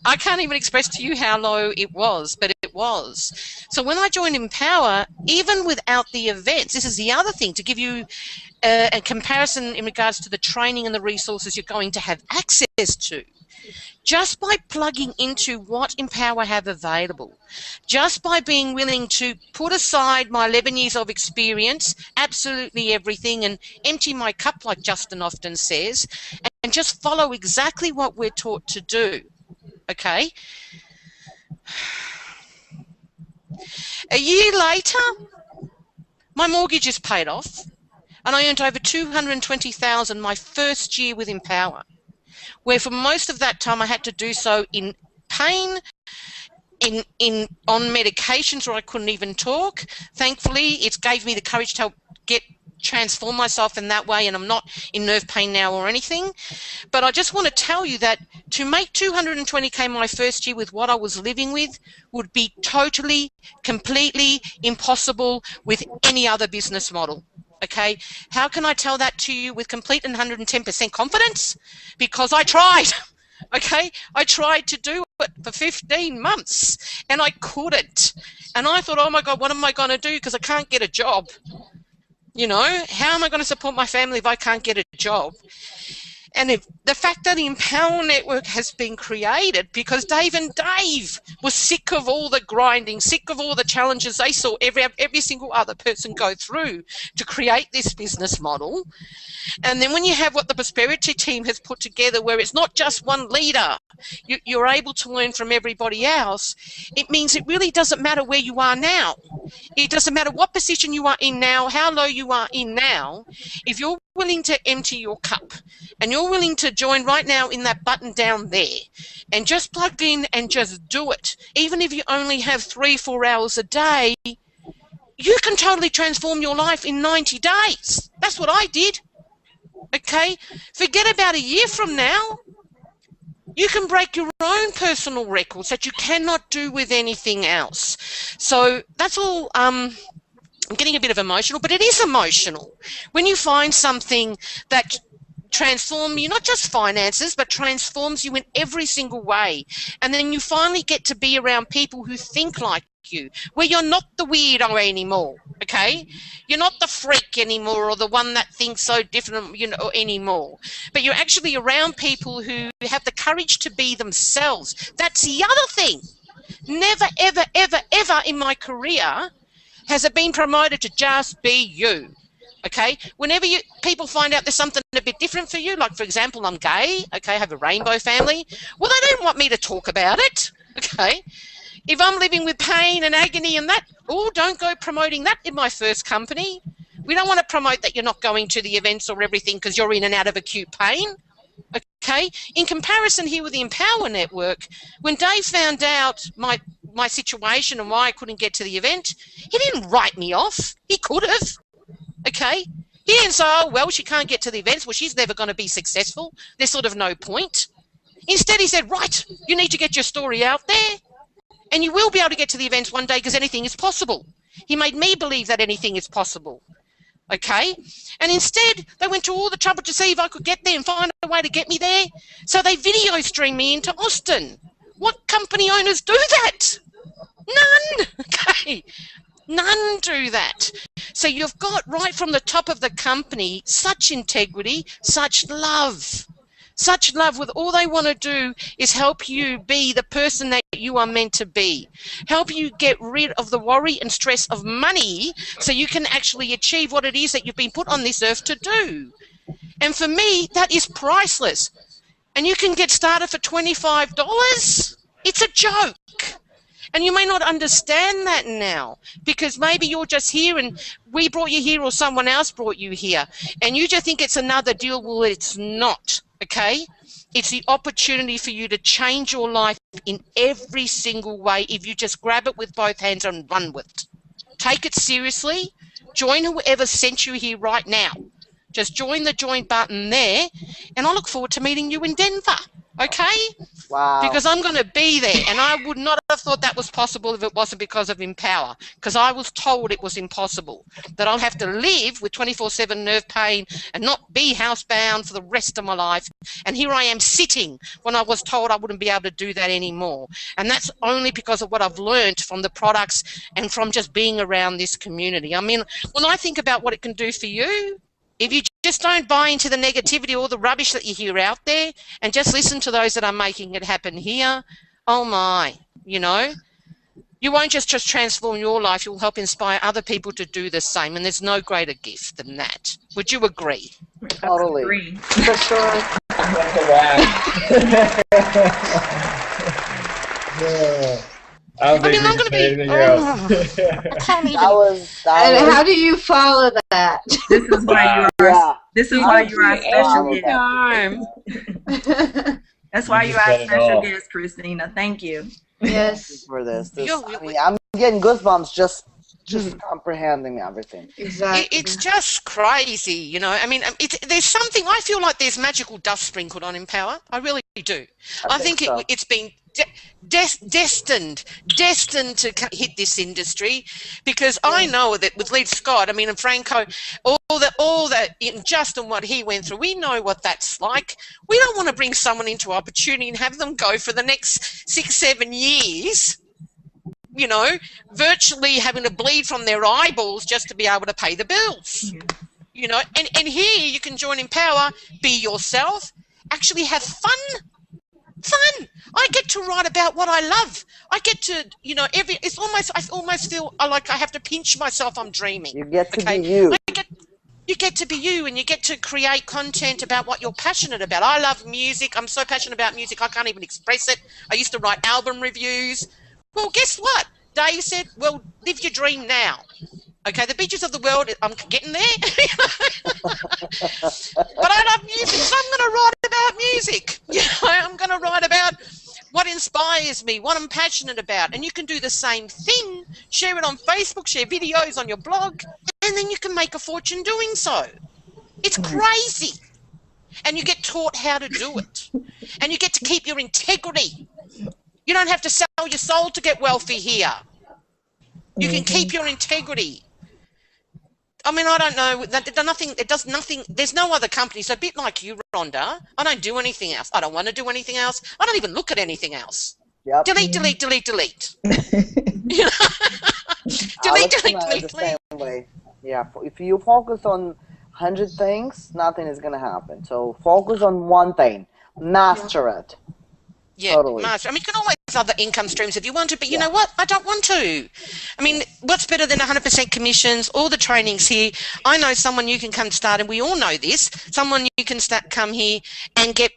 I can't even express to you how low it was, but it was. So when I joined Empower, even without the events, this is the other thing, to give you a comparison in regards to the training and the resources you're going to have access to. Just by plugging into what Empower have available, just by being willing to put aside my 11 years of experience, absolutely everything, and empty my cup, like Justin often says, and just follow exactly what we're taught to do, okay? A year later, my mortgage is paid off, and I earned over $220,000 my first year with Empower, where for most of that time I had to do so in pain, on medications where I couldn't even talk. Thankfully, it gave me the courage to transform myself in that way, and I'm not in nerve pain now or anything. But I just want to tell you that to make $220,000 my first year with what I was living with would be totally, completely impossible with any other business model. Okay, how can I tell that to you with complete and 110% confidence? Because I tried. Okay, I tried to do it for 15 months and I couldn't. And I thought, oh my God, what am I going to do? Because I can't get a job. How am I going to support my family if I can't get a job? And if the fact that the Empower Network has been created because Dave and Dave was sick of all the grinding, sick of all the challenges they saw every single other person go through to create this business model. And then when you have what the Prosperity team has put together, where it's not just one leader, you're able to learn from everybody else, it means it really doesn't matter where you are now. It doesn't matter what position you are in now, how low you are in now. If you're willing to empty your cup and you're willing to join right now in that button down there and just plug in and just do it, even if you only have 3-4 hours a day, you can totally transform your life in 90 days. That's what I did. Okay? Forget about a year from now. You can break your own personal records that you cannot do with anything else. So that's all. I'm getting a bit of emotional, but it is emotional when you find something that transforms you, not just finances, but transforms you in every single way. And then you finally get to be around people who think like you, where you're not the weirdo anymore, okay? You're not the freak anymore or the one that thinks so different, you know, anymore. But you're actually around people who have the courage to be themselves. That's the other thing. Never, ever, ever, ever in my career has it been promoted to just be you. Okay, whenever people find out there's something a bit different for you, like for example, I'm gay, okay, I have a rainbow family, well, they don't want me to talk about it, okay? If I'm living with pain and agony and that, oh, don't go promoting that in my first company. We don't want to promote that you're not going to the events or everything because you're in and out of acute pain, okay? In comparison here with the Empower Network, when Dave found out my situation and why I couldn't get to the event, he didn't write me off. He could have. Okay, he didn't say, oh, well, she can't get to the events. Well, she's never going to be successful. There's sort of no point. Instead, he said, right, you need to get your story out there. And you will be able to get to the events one day because anything is possible. He made me believe that anything is possible. Okay? And instead, they went to all the trouble to see if I could get there and find a way to get me there. So they video streamed me into Austin. What company owners do that? None. Okay. None do that. So you've got right from the top of the company such integrity, such love with all they want to do is help you be the person that you are meant to be. Help you get rid of the worry and stress of money so you can actually achieve what it is that you've been put on this earth to do. And for me, that is priceless. And you can get started for $25. It's a joke. And you may not understand that now because maybe you're just here and we brought you here or someone else brought you here and you just think it's another deal. Well, it's not, okay? It's the opportunity for you to change your life in every single way if you just grab it with both hands and run with it. Take it seriously. Join whoever sent you here right now. Just join the join button there and I look forward to meeting you in Denver, okay? Wow. Because I'm going to be there, and I would not have thought that was possible if it wasn't because of Empower, because I was told it was impossible, that I'll have to live with 24/7 nerve pain and not be housebound for the rest of my life. And here I am sitting when I was told I wouldn't be able to do that anymore. And that's only because of what I've learned from the products and from just being around this community. I mean, when I think about what it can do for you, if you just don't buy into the negativity or the rubbish that you hear out there and just listen to those that are making it happen here, oh my, you know, you won't just transform your life, you'll help inspire other people to do the same. And there's no greater gift than that. Would you agree? Totally. Agree. For sure. I don't think I'm we going to can say be. anything else. I can't even. That And was how do you follow that? This is why you are. yeah. This is why you are a special guest. Time. That's why You you just are a said it special all. guest, Christina. Thank you. Yes, For this. You're- I mean, I'm getting goosebumps just comprehending everything. exactly. It's just crazy, you know. I mean, there's something, I feel like there's magical dust sprinkled on Empower. I really do. I think so. it's been destined to hit this industry because I know that with Lee Scott, I mean, and Franco, all that Justin, what he went through, we know what that's like. We don't want to bring someone into opportunity and have them go for the next 6-7 years, you know, virtually having to bleed from their eyeballs just to be able to pay the bills. You know, and here you can join Empower, be yourself, actually have fun. I get to write about what I love. I get to, you know, I almost feel like I have to pinch myself. I'm dreaming. You get to be you. You get to be you, and you get to create content about what you're passionate about. I love music. I'm so passionate about music, I can't even express it. I used to write album reviews. Well, guess what? Dave said, well, live your dream now. Okay, the beaches of the world, I'm getting there. But I love music, so I'm going to write about music. You know, I'm going to write about what inspires me, what I'm passionate about. And you can do the same thing, share it on Facebook, share videos on your blog, and then you can make a fortune doing so. It's crazy. And you get taught how to do it. And you get to keep your integrity. You don't have to sell your soul to get wealthy here. You can keep your integrity. I mean, I don't know. It does nothing. There's no other company. So a bit like you, Rhonda, I don't do anything else. I don't want to do anything else. I don't even look at anything else. Yep. Delete, delete, delete, delete. Delete, delete, delete. Way. Yeah, if you focus on 100 things, nothing is going to happen. So focus on one thing. Master it. Yeah, totally. master. I mean, you can always have other income streams if you want to, but you know what? I don't want to. I mean, what's better than 100% commissions? All the trainings here. I know someone you can come start, and we all know this. Someone you can come here and get,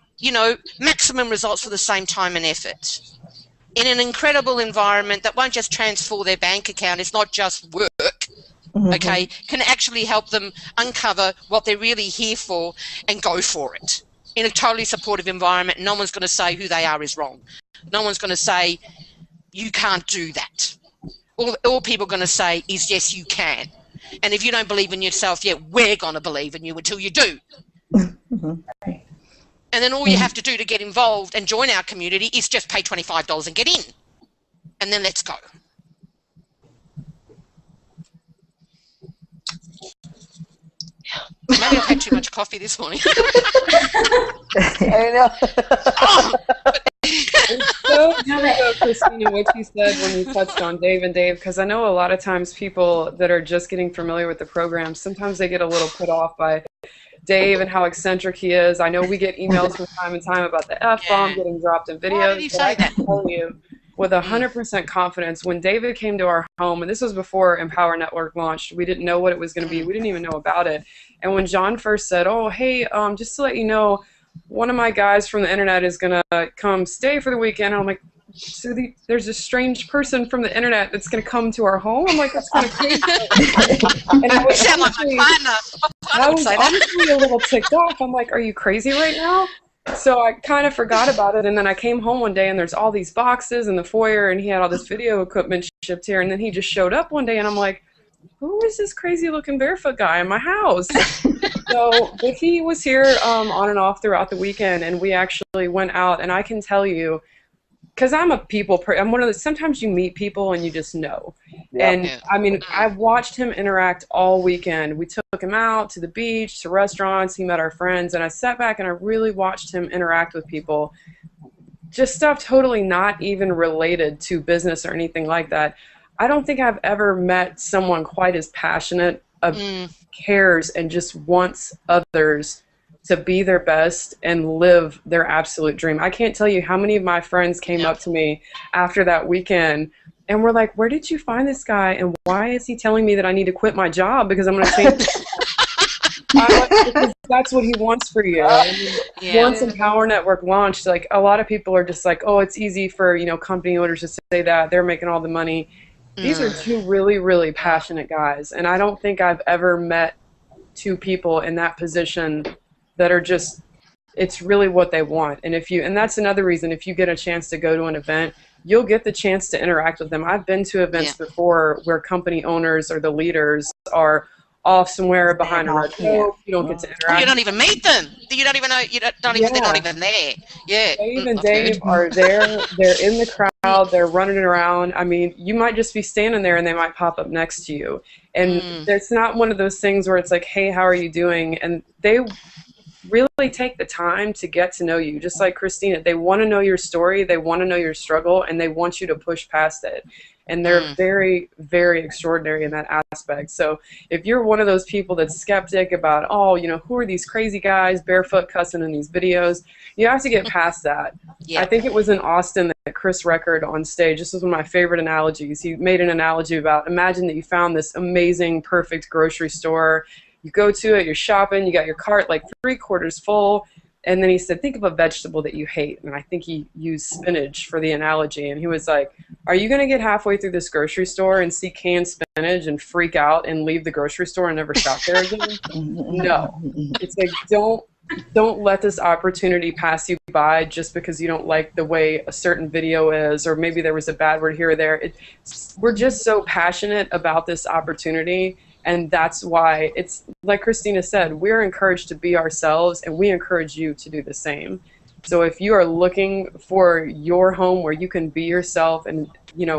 maximum results for the same time and effort in an incredible environment that won't just transfer their bank account. It's not just work. Okay, can actually help them uncover what they're really here for and go for it. In a totally supportive environment, no one's going to say who they are is wrong. No one's going to say, you can't do that. All people are going to say is, yes, you can. And if you don't believe in yourself yet, we're going to believe in you until you do. And then all you have to do to get involved and join our community is just pay $25 and get in. And then let's go. Maybe I've had too much coffee this morning. I know. It's so true, Christina, what you said when you touched on Dave and Dave, because I know a lot of times people that are just getting familiar with the program, sometimes they get a little put off by Dave and how eccentric he is. I know we get emails from time to time about the F-bomb getting dropped in videos. Why did he say that? I can tell you with 100% confidence, when David came to our home, and this was before Empower Network launched, we didn't know what it was going to be. We didn't even know about it. And when John first said, oh, hey, just to let you know, one of my guys from the internet is going to come stay for the weekend. And I'm like, so there's a strange person from the internet that's going to come to our home? I'm like, that's kind of crazy. And I was sound like my partner. I was honestly a little ticked off. I'm like, are you crazy right now? So I kind of forgot about it, and then I came home one day, and there's all these boxes in the foyer, and he had all this video equipment shipped here, and then he just showed up one day, and I'm like, who is this crazy-looking barefoot guy in my house? So, but he was here on and off throughout the weekend, and we actually went out, and I can tell you, because I'm a I'm one of the, sometimes you meet people and you just know. Yep. And I mean, I watched him interact all weekend. We took him out to the beach, to restaurants, he met our friends, and I sat back and I really watched him interact with people. Just stuff totally not even related to business or anything like that. I don't think I've ever met someone quite as passionate, cares, and just wants others to be their best and live their absolute dream. I can't tell you how many of my friends came up to me after that weekend and were like, where did you find this guy, and why is he telling me that I need to quit my job because I'm going to change because that's what he wants for you. Once Empower Network launched, like, a lot of people are just like, oh, it's easy for, company owners to say that. They're making all the money. These are two really, really passionate guys, and I don't think I've ever met two people in that position that are just, it's really what they want. And and that's another reason, if you get a chance to go to an event, you'll get the chance to interact with them. I've been to events before where company owners or the leaders are off somewhere behind a red coat. You don't get to interact. You don't even meet them. You don't even know. They're not even there. Yeah. Dave and Dave are there. They're in the crowd. They're running around. I mean, you might just be standing there and they might pop up next to you. And it's not one of those things where it's like, hey, how are you doing? And they really take the time to get to know you. Just like Christina, they want to know your story, they want to know your struggle, and they want you to push past it. And they're very, very extraordinary in that aspect. So if you're one of those people that's skeptic about, oh, who are these crazy guys barefoot cussing in these videos, you have to get past that. I think it was in Austin that Chris Record on stage, this was one of my favorite analogies. He made an analogy about, imagine that you found this amazing, perfect grocery store. You go to it, you're shopping, you got your cart like 3/4 full, and then he said, think of a vegetable that you hate. And I think he used spinach for the analogy. And he was like, are you going to get halfway through this grocery store and see canned spinach and freak out and leave the grocery store and never shop there again? No. It's like, don't don't let this opportunity pass you by just because you don't like the way a certain video is, or maybe there was a bad word here or there. We're just so passionate about this opportunity, and that's why it's like Christina said, we're encouraged to be ourselves, and we encourage you to do the same. So if you are looking for your home where you can be yourself and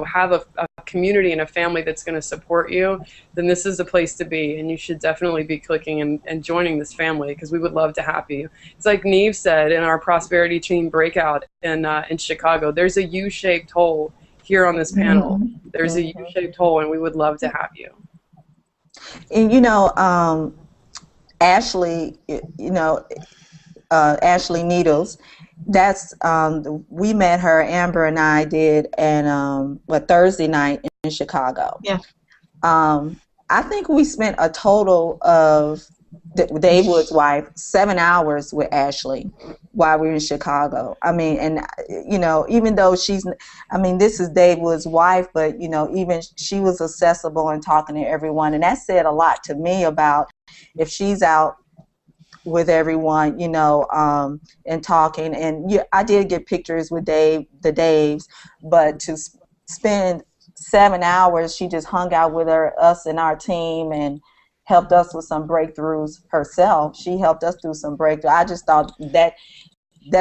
have a community and a family that's going to support you, then this is the place to be, and you should definitely be clicking and joining this family, because we would love to have you. It's like Neve said in our Prosperity Team breakout in Chicago, there's a U-shaped hole here on this panel. There's a U-shaped hole, and we would love to have you. And Ashley, Ashley Needles, that's we met her, Amber and I did, and Thursday night in Chicago. Yeah. I think we spent a total of Dave Wood's wife 7 hours with Ashley while we were in Chicago. I mean, and even though this is Dave Wood's wife, but even she was accessible and talking to everyone, and that said a lot to me about if she's out with everyone, and talking. And I did get pictures with the Daves, but to spend 7 hours, she just hung out with us and our team and helped us with some breakthroughs herself. She helped us through some breakthroughs. I just thought that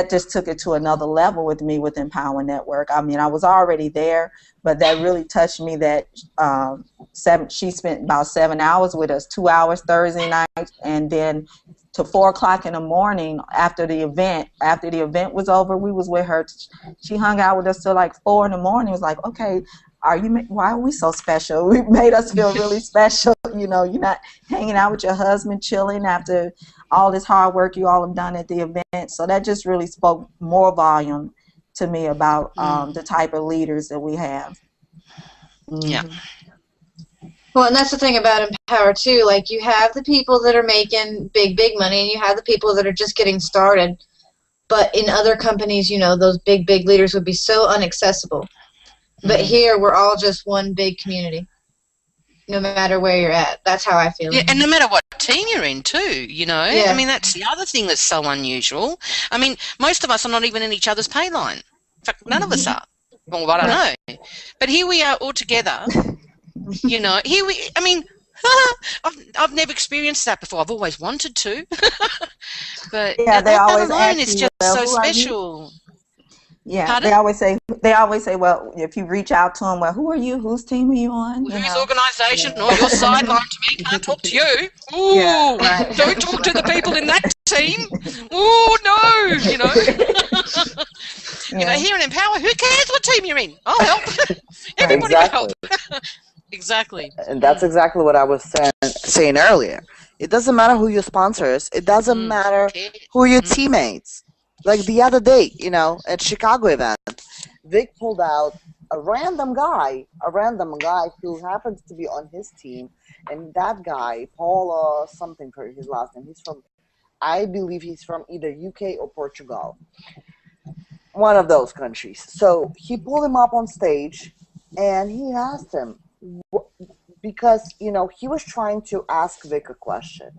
just took it to another level with me with Empower Network. I mean, I was already there, but that really touched me that she spent about 7 hours with us, 2 hours Thursday night, and then to 4 o'clock in the morning after the event. After the event was over, we was with her. She hung out with us till like 4 in the morning. It was like, okay, why are we so special? We made us feel really special. You're not hanging out with your husband, chilling after all this hard work you all have done at the event. So that just really spoke more volume to me about the type of leaders that we have. Yeah. Well, and that's the thing about Empower, too. Like, you have the people that are making big, big money, and you have the people that are just getting started. But in other companies, those big, big leaders would be so inaccessible. But here, we're all just one big community, no matter where you're at. That's how I feel. Yeah, and no matter what team you're in, too, Yeah. I mean, that's the other thing that's so unusual. I mean, most of us are not even in each other's pay line. In fact, none of us are. Well, I don't know. But here we are all together. I've never experienced that before. I've always wanted to. But yeah, they always alone ask is you, just so who are you? special. Yeah, Pardon? they always say, well, if you reach out to them, well, who are you? Whose team are you on? Whose organisation? Or your sideline to me, can't talk to you. Ooh, Yeah, right. don't talk to the people in that team. Ooh, no, here in Empower, who cares what team you're in? I'll help. Everybody will help. Exactly. And that's exactly what I was saying earlier. It doesn't matter who your sponsor is. It doesn't matter who your teammates. Like the other day, at Chicago event, Vic pulled out a random guy who happens to be on his team, and that guy, Paul something for his last name, I believe he's from either UK or Portugal, one of those countries. So he pulled him up on stage, and he asked him, because, he was trying to ask Vic a question.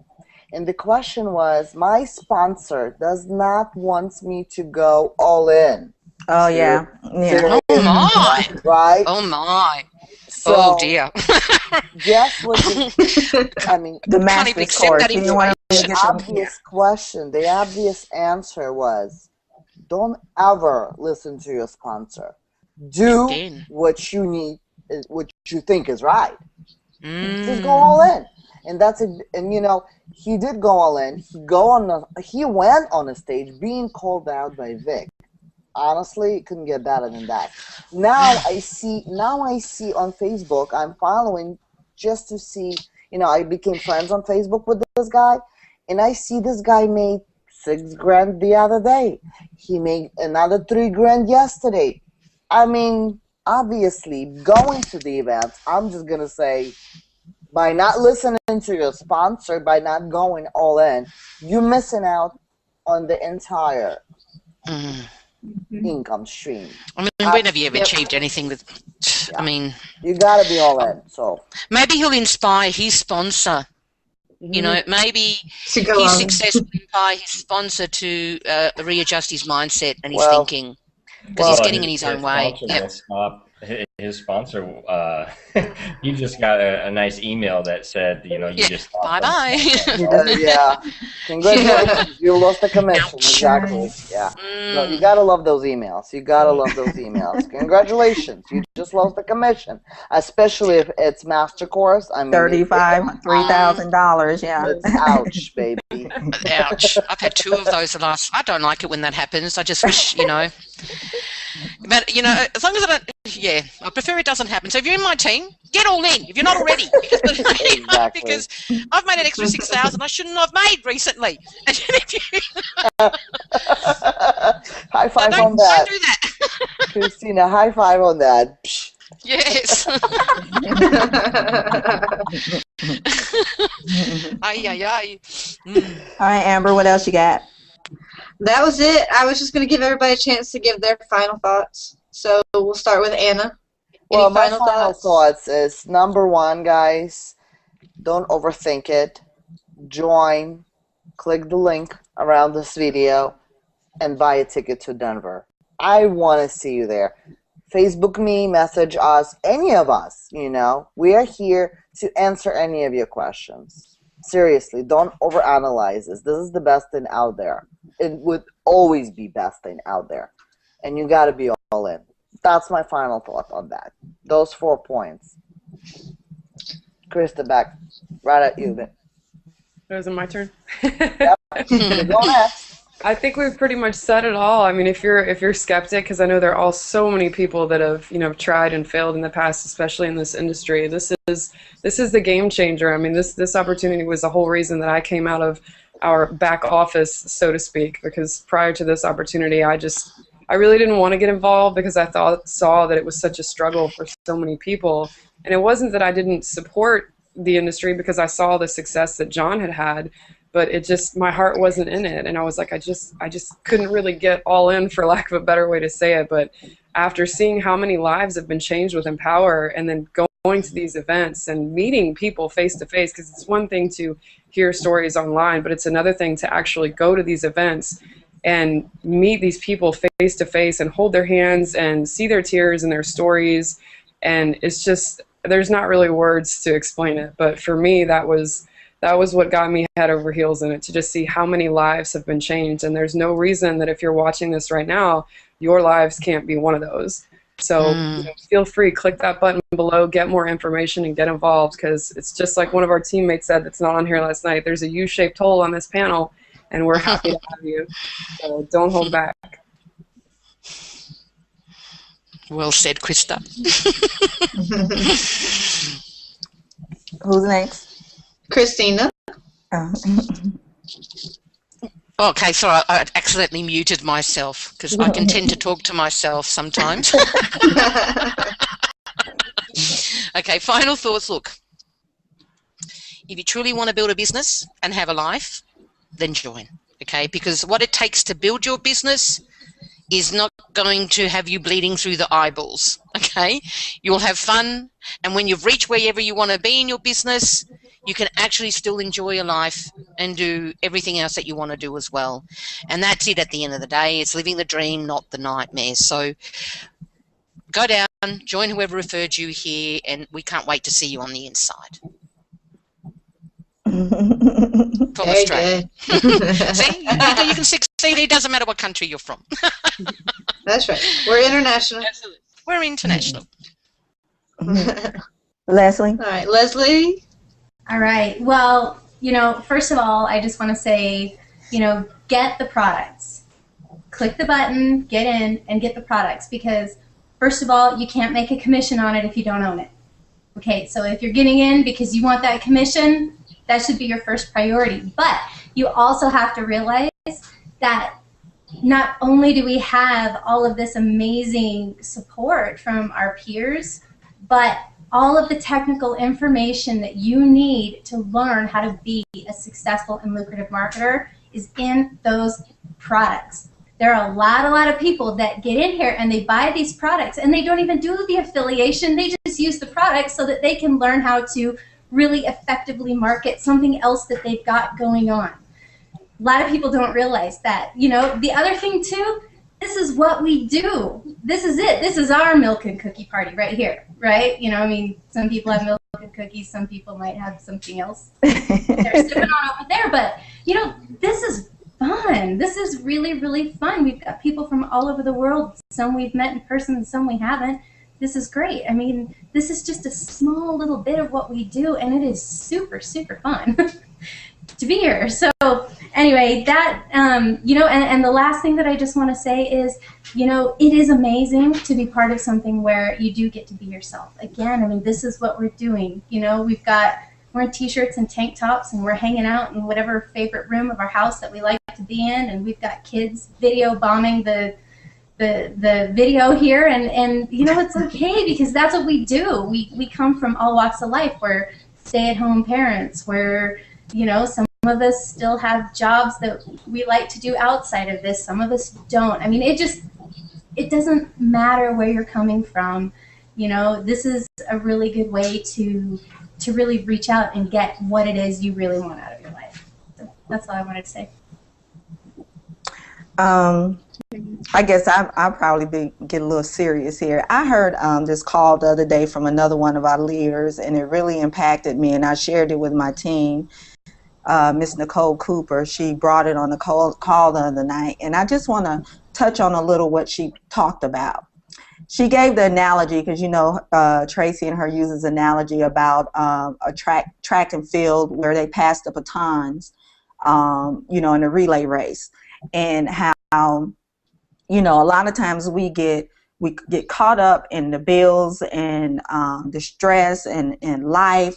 And the question was, my sponsor does not want me to go all in. Oh, yeah. Oh, my. Right? Oh, my. So, oh, dear. Guess what? The master's course. The obvious question, the obvious answer was, don't ever listen to your sponsor. Do what you need, what you think is right. Just go all in. And that's it. And he did go all in. He went on a stage being called out by Vic. Honestly, it couldn't get better than that. Now I see on Facebook, I'm following just to see, I became friends on Facebook with this guy, and I see this guy made $6,000 the other day. He made another $3,000 yesterday. I mean, obviously, going to the events, I'm just gonna say, by not listening to your sponsor, by not going all in, you're missing out on the entire income stream. I mean, when have you ever achieved anything with? I mean, you gotta be all in. So maybe he'll inspire his sponsor You know, maybe To go his on. success will inspire his sponsor to readjust his mindset and his Well, thinking, because he's getting in his own way. Sponsor Yep. will stop. His sponsor, he just got a nice email that said, you know, you Yeah. just stopped Bye bye. Yeah. Congratulations. You lost the commission. Exactly. Yeah. No, you gotta love those emails. You gotta love those emails. Congratulations. You just lost the commission. Especially if it's master course. I mean, $3,000, yeah. it's ouch, baby. Ouch. I've had 2 of those the last. I don't like it when that happens. I just wish, you know. But, you know, as long as I don't, yeah, I prefer it doesn't happen. So if you're in my team, get all in if you're not already. Exactly. Because I've made an extra 6,000 I shouldn't have made recently. And if you, High five don't on that. do that. Christina, high five on that. Psh. Yes. Ay, ay, ay. All right, Amber, what else you got? That was it. I was just going to give everybody a chance to give their final thoughts. So we'll start with Anna. Well, Any my final final thoughts? thoughts is number one, guys, don't overthink it. Join, click the link around this video, and buy a ticket to Denver. I want to see you there. Facebook me, message us, any of us, you know. We are here to answer any of your questions. Seriously, don't overanalyze this. This is the best thing out there. It would always be best thing out there. And you got to be all in. That's my final thought on that. Those 4 points. Krista, back right at you. Is it my turn? Yep. Go next. I think we've pretty much said it all. I mean, if you're skeptic, because I know there are so many people that have tried and failed in the past, especially in this industry. This is the game changer. I mean, this opportunity was the whole reason that I came out of our back office, so to speak, because prior to this opportunity, I really didn't want to get involved because I saw that it was such a struggle for so many people. And it wasn't that I didn't support the industry because I saw the success that John had, but it just, my heart wasn't in it. And I was like, I just couldn't really get all in, for lack of a better way to say it. But after seeing how many lives have been changed with Empower, and then going to these events and meeting people face to face, because it's one thing to hear stories online, but it's another thing to actually go to these events and meet these people face to face and hold their hands and see their tears and their stories. And it's just, there's not really words to explain it. But for me, that was what got me head over heels in it, to just see how many lives have been changed. And there's no reason that if you're watching this right now, your lives can't be one of those. So feel free, click that button below, get more information, and get involved, because it's just like one of our teammates said that's not on here last night. There's a U-shaped hole on this panel, and we're happy to have you. So don't hold back. Well said, Krista. Who's next? Christina. Oh. Okay, sorry, I accidentally muted myself because I can tend to talk to myself sometimes. Okay, final thoughts. Look, if you truly want to build a business and have a life, then join, okay? Because what it takes to build your business is not going to have you bleeding through the eyeballs, okay? You'll have fun, and when you've reached wherever you want to be in your business, you can actually still enjoy your life and do everything else that you want to do as well. And that's it at the end of the day. It's living the dream, not the nightmare. So go down, join whoever referred you here, and we can't wait to see you on the inside. From Very Australia. good. See, you can succeed. It doesn't matter what country you're from. That's right. We're international. Absolutely. We're international. Leslie? All right, Leslie. All right. Well, first of all, I just want to say, get the products. Click the button, get in, and get the products, because, first of all, you can't make a commission on it if you don't own it. Okay, so if you're getting in because you want that commission, that should be your first priority. But you also have to realize that not only do we have all of this amazing support from our peers, but all of the technical information that you need to learn how to be a successful and lucrative marketer is in those products. There are a lot of people that get in here and they buy these products and they don't even do the affiliation. They just use the products so that they can learn how to really effectively market something else that they've got going on. A lot of people don't realize that. You know, the other thing too, this is what we do. This is it. This is our milk and cookie party right here, right? You know, I mean, some people have milk and cookies, some people might have something else they're sipping on over there, but, you know, this is fun. This is really, really fun. We've got people from all over the world. Some we've met in person and some we haven't. This is great. I mean, this is just a small little bit of what we do, and it is super, super fun to be here. So anyway, that, you know, and the last thing that I just want to say is, you know, it is amazing to be part of something where you do get to be yourself. Again, I mean, this is what we're doing. You know, we're in t-shirts and tank tops, and we're hanging out in whatever favorite room of our house that we like to be in, and we've got kids video bombing the video here, and you know, it's okay, because that's what we do. We come from all walks of life. We're stay-at-home parents. We're, you know, some of us still have jobs that we like to do outside of this. Some of us don't. I mean, it doesn't matter where you're coming from. You know, this is a really good way to really reach out and get what it is you really want out of your life. So that's all I wanted to say. I guess I'll probably get a little serious here. I heard this call the other day from another one of our leaders, and it really impacted me, and I shared it with my team. Miss Nicole Cooper, she brought it on the call the other night, and I just want to touch on a little what she talked about. She gave the analogy, because, you know, Tracy and her uses analogy about a track and field where they pass the batons, you know, in a relay race, and how, you know, a lot of times we get caught up in the bills and the stress and life,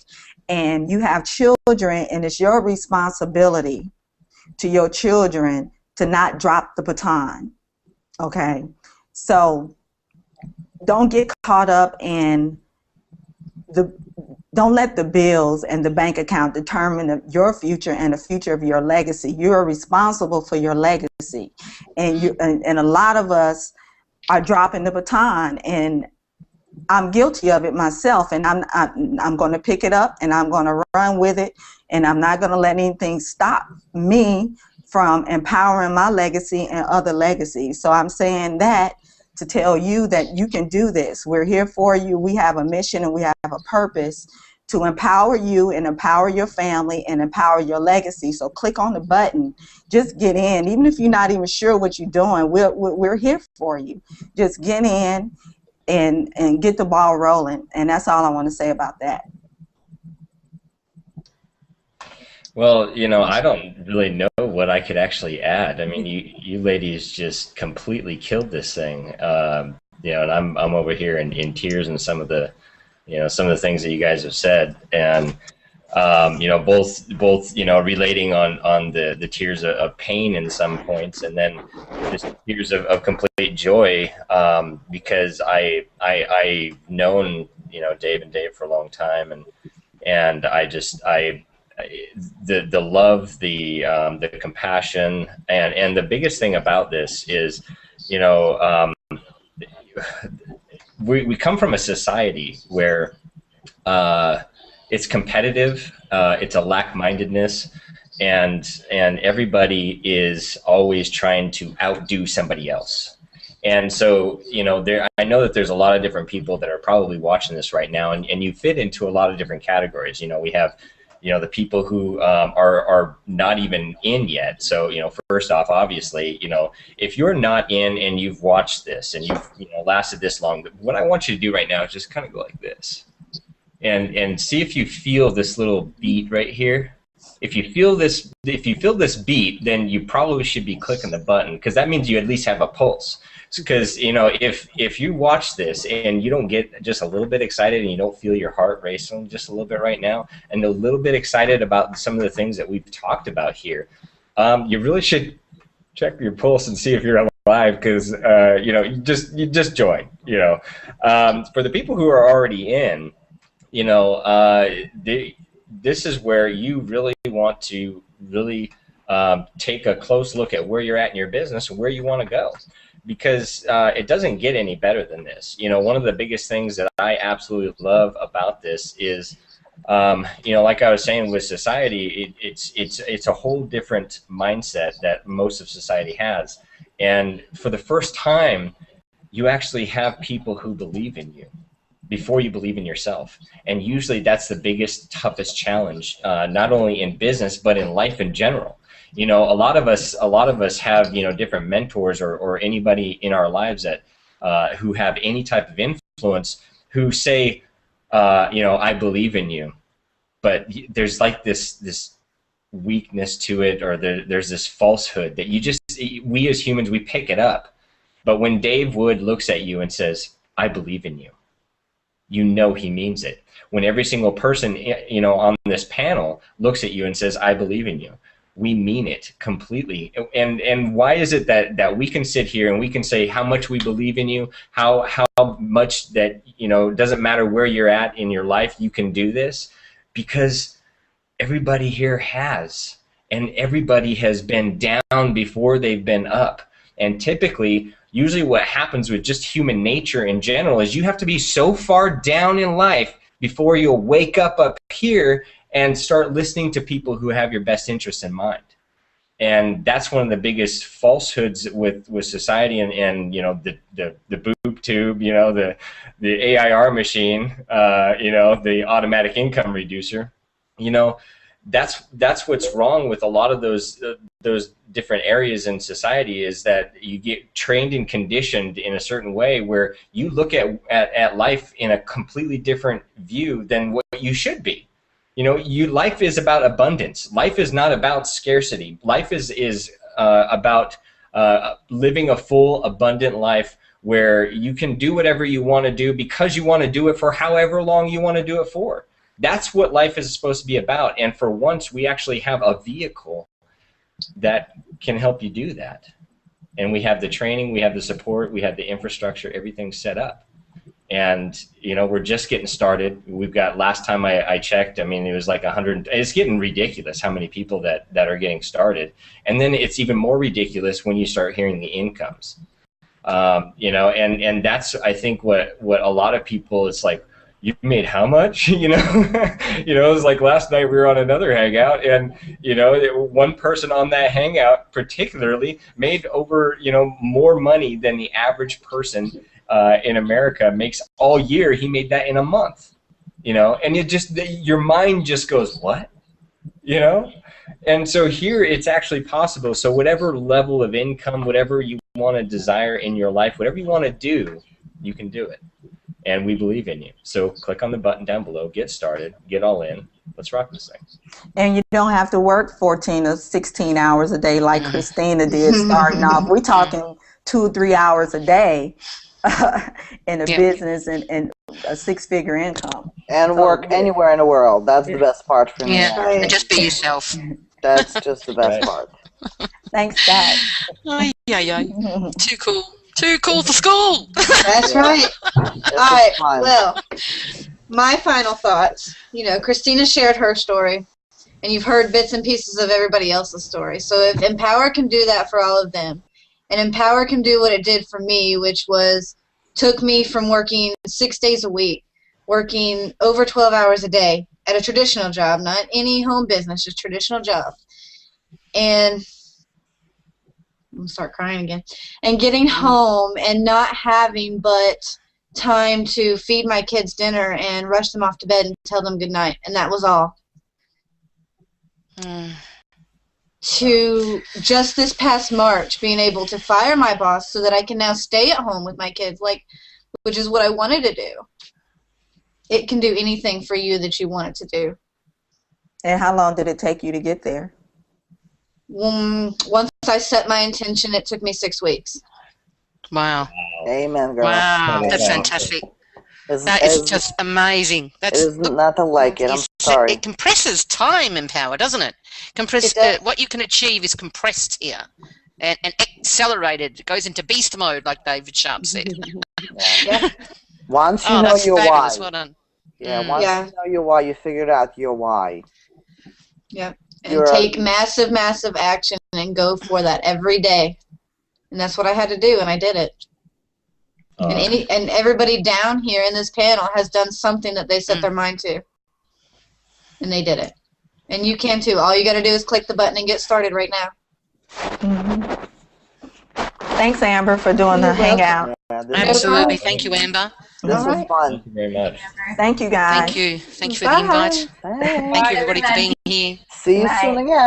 and you have children, and it's your responsibility to your children to not drop the baton. Okay, so don't get caught up in don't let the bills and the bank account determine your future and the future of your legacy. You are responsible for your legacy, and a lot of us are dropping the baton, and I'm guilty of it myself, and I'm going to pick it up and I'm going to run with it, and I'm not going to let anything stop me from empowering my legacy and other legacies. So I'm saying that to tell you that you can do this. We're here for you. We have a mission and we have a purpose to empower you and empower your family and empower your legacy. So click on the button. Just get in. Even if you're not even sure what you're doing, we're here for you. Just get in and get the ball rolling. And that's all I want to say about that. Well, you know, I don't really know what I could actually add. I mean, you ladies just completely killed this thing. You know, and I'm over here in tears in some of the, you know, some of the things that you guys have said, and you know, both you know, relating on the tears of pain in some points, and then just tears of complete joy, because I known, you know, Dave and Dave for a long time, and the love, the compassion, and the biggest thing about this is, you know, we come from a society where it's competitive, it's a lack-mindedness, and everybody is always trying to outdo somebody else. And so, you know, I know that there's a lot of different people that are probably watching this right now, and you fit into a lot of different categories. You know, we have, you know, the people who are not even in yet. So, you know, first off, obviously, you know, if you're not in and you've watched this and you've, you know, lasted this long, what I want you to do right now is just kind of go like this, and see if you feel this little beat right here. If you feel this beat, then you probably should be clicking the button, because that means you at least have a pulse. Because, you know, if you watch this and you don't get just a little bit excited and you don't feel your heart racing just a little bit right now, and a little bit excited about some of the things that we've talked about here, you really should check your pulse and see if you're alive, because you know, you just join. You know, for the people who are already in, you know, this is where you really want to really take a close look at where you're at in your business and where you want to go. Because it doesn't get any better than this. You know, one of the biggest things that I absolutely love about this is Like I was saying with society, it's a whole different mindset that most of society has. And for the first time, you actually have people who believe in you before you believe in yourself. And usually that's the biggest, toughest challenge, not only in business, but in life in general. A lot of us have, different mentors or anybody in our lives that who have any type of influence who say, I believe in you. But there's like this weakness to it, or there's this falsehood that we as humans, we pick it up. But when Dave Wood looks at you and says, I believe in you, he means it. When every single person, on this panel looks at you and says, I believe in you, we mean it completely. And why is it that we can sit here and we can say how much we believe in you, how much that, doesn't matter where you're at in your life, you can do this? Because everybody here has, and everybody has been down before they've been up. And typically, usually what happens with just human nature in general is you have to be so far down in life before you'll wake up here and start listening to people who have your best interests in mind. And that's one of the biggest falsehoods with society and the boob tube, the AIR machine, the automatic income reducer. That's what's wrong with a lot of those different areas in society, is that you get trained and conditioned in a certain way where you look at life in a completely different view than what you should be. Life is about abundance. Life is not about scarcity. Life is about living a full, abundant life where you can do whatever you want to do because you want to do it for however long you want to do it for. That's what life is supposed to be about. And for once, we actually have a vehicle that can help you do that. And we have the training, we have the support, we have the infrastructure, everything's set up. And we're just getting started. We've got, last time I checked, it was like 100. It's getting ridiculous how many people that are getting started. And then it's even more ridiculous when you start hearing the incomes. And that's, I think, what a lot of people, it's like, you made how much? It was like last night we were on another hangout, and one person on that hangout particularly made over more money than the average person in America makes all year. He made that in a month, and your mind just goes, what? And so here it's actually possible. So whatever level of income, whatever you want to desire in your life, whatever you want to do, you can do it. And we believe in you. So click on the button down below, get started, get all in. Let's rock this thing. And you don't have to work 14 or 16 hours a day like Christina did starting off. We're talking 2-3 hours a day in a business and a six-figure income. And work anywhere in the world. That's the best part for me. Yeah, and just be yourself. That's just the best part. Thanks, Dad. Yeah. Too cool. Too cool for school. That's right. All right. Well, my final thoughts. Christina shared her story, and you've heard bits and pieces of everybody else's story. So if Empower can do that for all of them, and Empower can do what it did for me, which was took me from working 6 days a week, working over 12 hours a day at a traditional job, not any home business, just traditional job, and I'm gonna start crying again, and getting home and not having but time to feed my kids dinner and rush them off to bed and tell them good night, and that was all. To just this past March being able to fire my boss so that I can now stay at home with my kids, which is what I wanted to do. It can do anything for you that you want it to do. And how long did it take you to get there? Once I set my intention, it took me 6 weeks. Wow. Amen, girl. Wow, that's fantastic. That is just amazing. There's nothing like it. I'm sorry. It compresses time, Empower, doesn't it? What you can achieve is compressed here and accelerated. It goes into beast mode, like David Sharp said. Yeah. Once you know your why. Well done. Yeah, once you know your why, you figured out your why. Yep. And take massive, massive action and go for that every day. And that's what I had to do, and I did it. And everybody down here in this panel has done something that they set their mind to. and they did it. And you can too. All you got to do is click the button and get started right now. Mm-hmm. Thanks, Amber, for doing the You're welcome. hangout. Yeah, this Absolutely. was, Thank you, Amber. this All was right. fun. Thank you very much. Thank you, guys. Thank you. Thank you for the invite. Bye. Thank you, everybody, for being here. See you Bye. soon again.